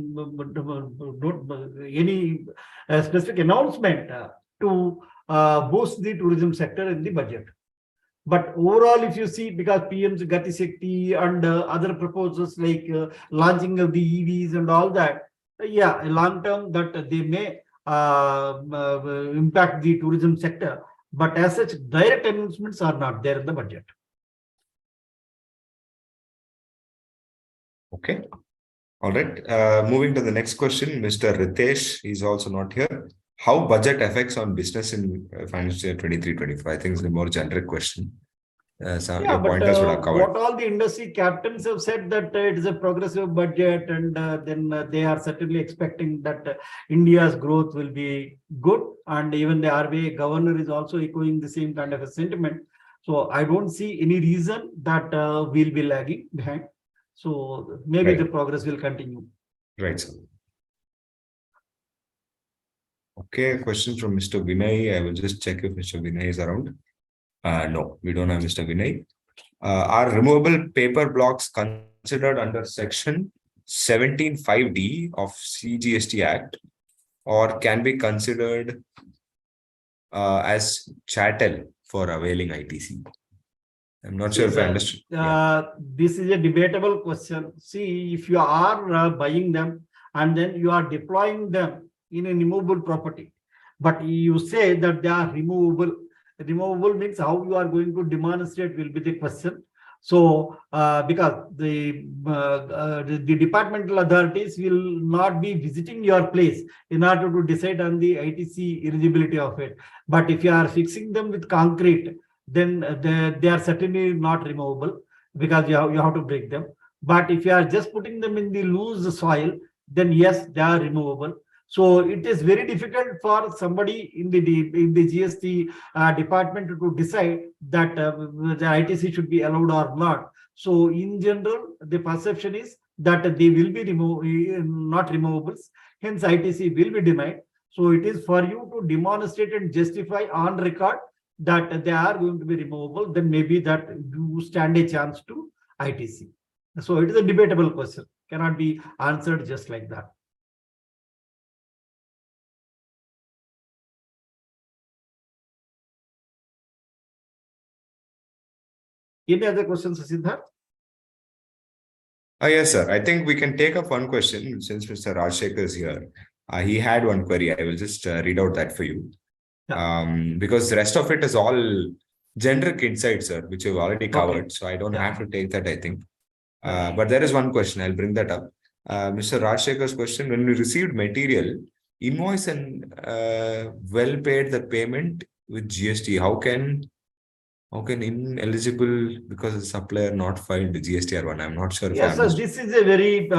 specific announcement to boost the tourism sector in the budget. But overall, if you see, because PM's Gati Shakti and other proposals like launching of the EVs and all that, yeah, a long term that they may impact the tourism sector. But as such, direct announcements are not there in the budget. Okay. All right. Moving to the next question, Mr. Ritesh is also not here. How budget affects on business in financial year 23-24? I think it's a more generic question. Some Yeah, your but pointers would have covered. what all the industry captains have said, that it is a progressive budget, and then they are certainly expecting that India's growth will be good, and even the RBI governor is also echoing the same kind of a sentiment. So I don't see any reason that we'll be lagging behind. So maybe Right. the progress will continue. Right, sir. Okay, question from Mr. Vinay. I will just check if Mr. Vinay is around. No, we don't have Mr. Vinay. Are removable paper blocks considered under section 17(5)(d) of CGST Act, or can be considered as chattel for availing ITC? I'm not sure if I understood. This is a debatable question. See, if you are buying them and then you are deploying them in a removable property, but you say that they are removable. Removable means how you are going to demonstrate will be the question. So, because the departmental authorities will not be visiting your place in order to decide on the ITC eligibility of it. But if you are fixing them with concrete, then they are certainly not removable, because you have to break them. But if you are just putting them in the loose soil, then yes, they are removable. So it is very difficult for somebody in the GST department to decide that the ITC should be allowed or not. So in general, the perception is that they will be not removables. Hence, ITC will be denied. So it is for you to demonstrate and justify on record that they are going to be removable. Then maybe that you stand a chance to ITC. So it is a debatable question. Cannot be answered just like that. Any other questions, Siddharth? Yes, sir. I think we can take up one question since Mr. Rajshekhar is here. He had one query. I will just read out that for you. Yeah. Because the rest of it is all generic insights, sir, which you've already covered. Okay. So I don't Yeah. have to take that, I think. But there is one question. I'll bring that up. Mr. Rajshekhar's question: when we received material, invoice and well paid the payment with GST, how can ineligible because the supplier not filed the GSTR1? I'm not sure if I Yes, sir. understood. This is a very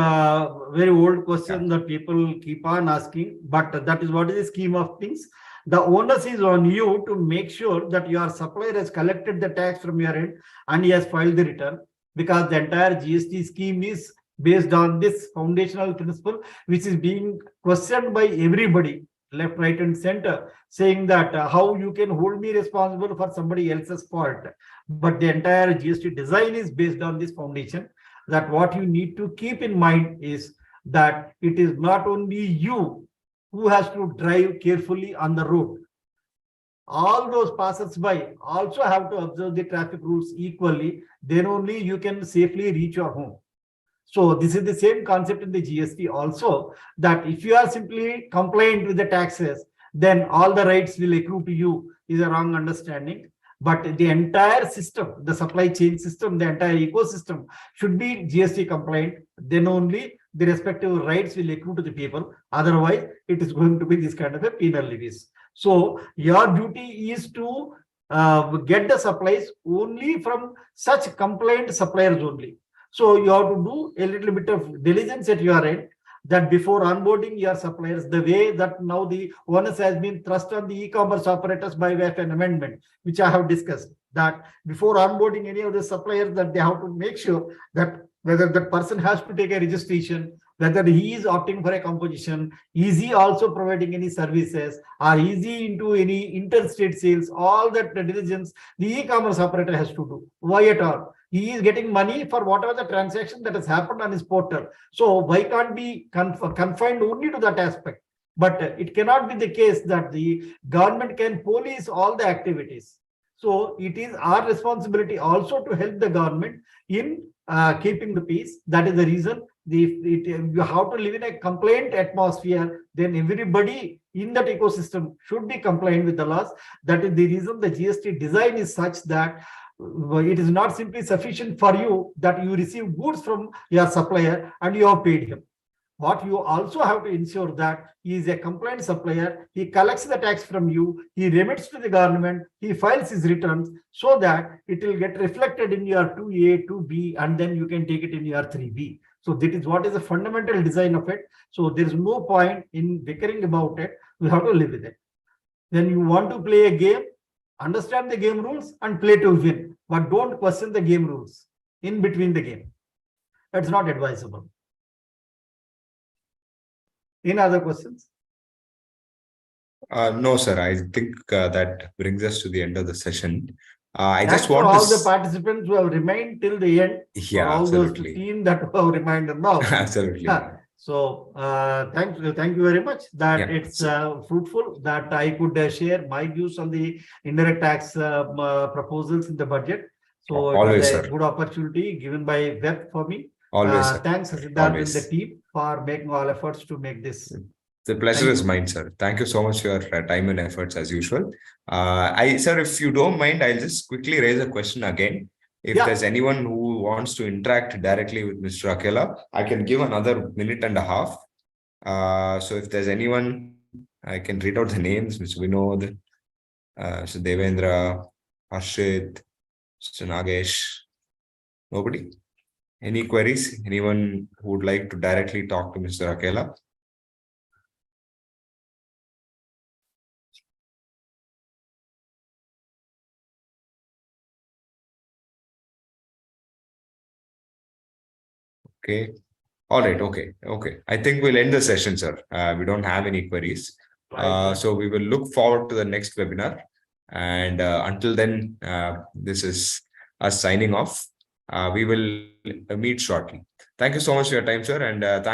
old question that people keep on asking, but that is what is the scheme of things. The onus is on you to make sure that your supplier has collected the tax from your end and he has filed the return, because the entire GST scheme is based on this foundational principle, which is being questioned by everybody, left, right, and center, saying that how you can hold me responsible for somebody else's fault. But the entire GST design is based on this foundation, that what you need to keep in mind is that it is not only you who has to drive carefully on the road. all those passers-by also have to observe the traffic rules equally. Then only you can safely reach your home. So this is the same concept in the GST also, that if you are simply compliant with the taxes, then all the rights will accrue to you, is a wrong understanding. But the entire system, the supply chain system, the entire ecosystem should be GST compliant. Then only the respective rights will accrue to the people. Otherwise, it is going to be this kind of a penal levies. So your duty is to get the supplies only from such compliant suppliers only. So you have to do a little bit of diligence at your end, that before onboarding your suppliers, the way that now the onus has been thrust on the e-commerce operators by way of an amendment, which I have discussed, that before onboarding any of the suppliers, that they have to make sure that whether that person has to take a registration, whether he is opting for a composition, is he also providing any services, or is he into any interstate sales, all that diligence the e-commerce operator has to do. Why at all? He is getting money for whatever the transaction that has happened on his portal. So why can't be confined only to that aspect? But it cannot be the case that the government can police all the activities. So it is our responsibility also to help the government in keeping the peace. That is the reason you have to live in a compliant atmosphere. Then everybody in that ecosystem should be compliant with the laws. That is the reason the GST design is such that it is not simply sufficient for you that you receive goods from your supplier and you have paid him. What you also have to ensure that he is a compliant supplier, he collects the tax from you, he remits to the government, he files his returns, so that it will get reflected in your 2A, 2B, and then you can take it in your 3B. So that is what is the fundamental design of it. So there is no point in bickering about it. We have to live with it. When you want to play a game, understand the game rules and play to win, but don't question the game rules in between the game. That's not advisable. Any other questions? No, sir. I think that brings us to the end of the session. I Thanks just want for to all the participants who have remained till the end. Yeah, for all absolutely. those 15 that have remained now. Absolutely. So thank you very much. That Yeah. it's fruitful that I could share my views on the indirect tax proposals in the budget. So it Always, was a sir. good opportunity given by Web for me. Always, sir. Thanks, Siddharth and Always. the team for making all efforts to make this. The pleasure Thank is you. mine, sir. Thank you so much for your time and efforts as usual. Sir, if you don't mind, I'll just quickly raise a question again. If Yeah. there's anyone who wants to interact directly with Mr. Akella, I can give another minute and a half. So if there's anyone, I can read out the names, Mr. Vinod, Mr. Devendra, Harshit, Mr. Nagesh. Nobody? Any queries? Anyone who would like to directly talk to Mr. Akella? Okay. All right. Okay. Okay. I think we'll end the session, sir. We don't have any queries. So we will look forward to the next webinar. And until then, this is us signing off. We will meet shortly. Thank you so much for your time, sir. And thank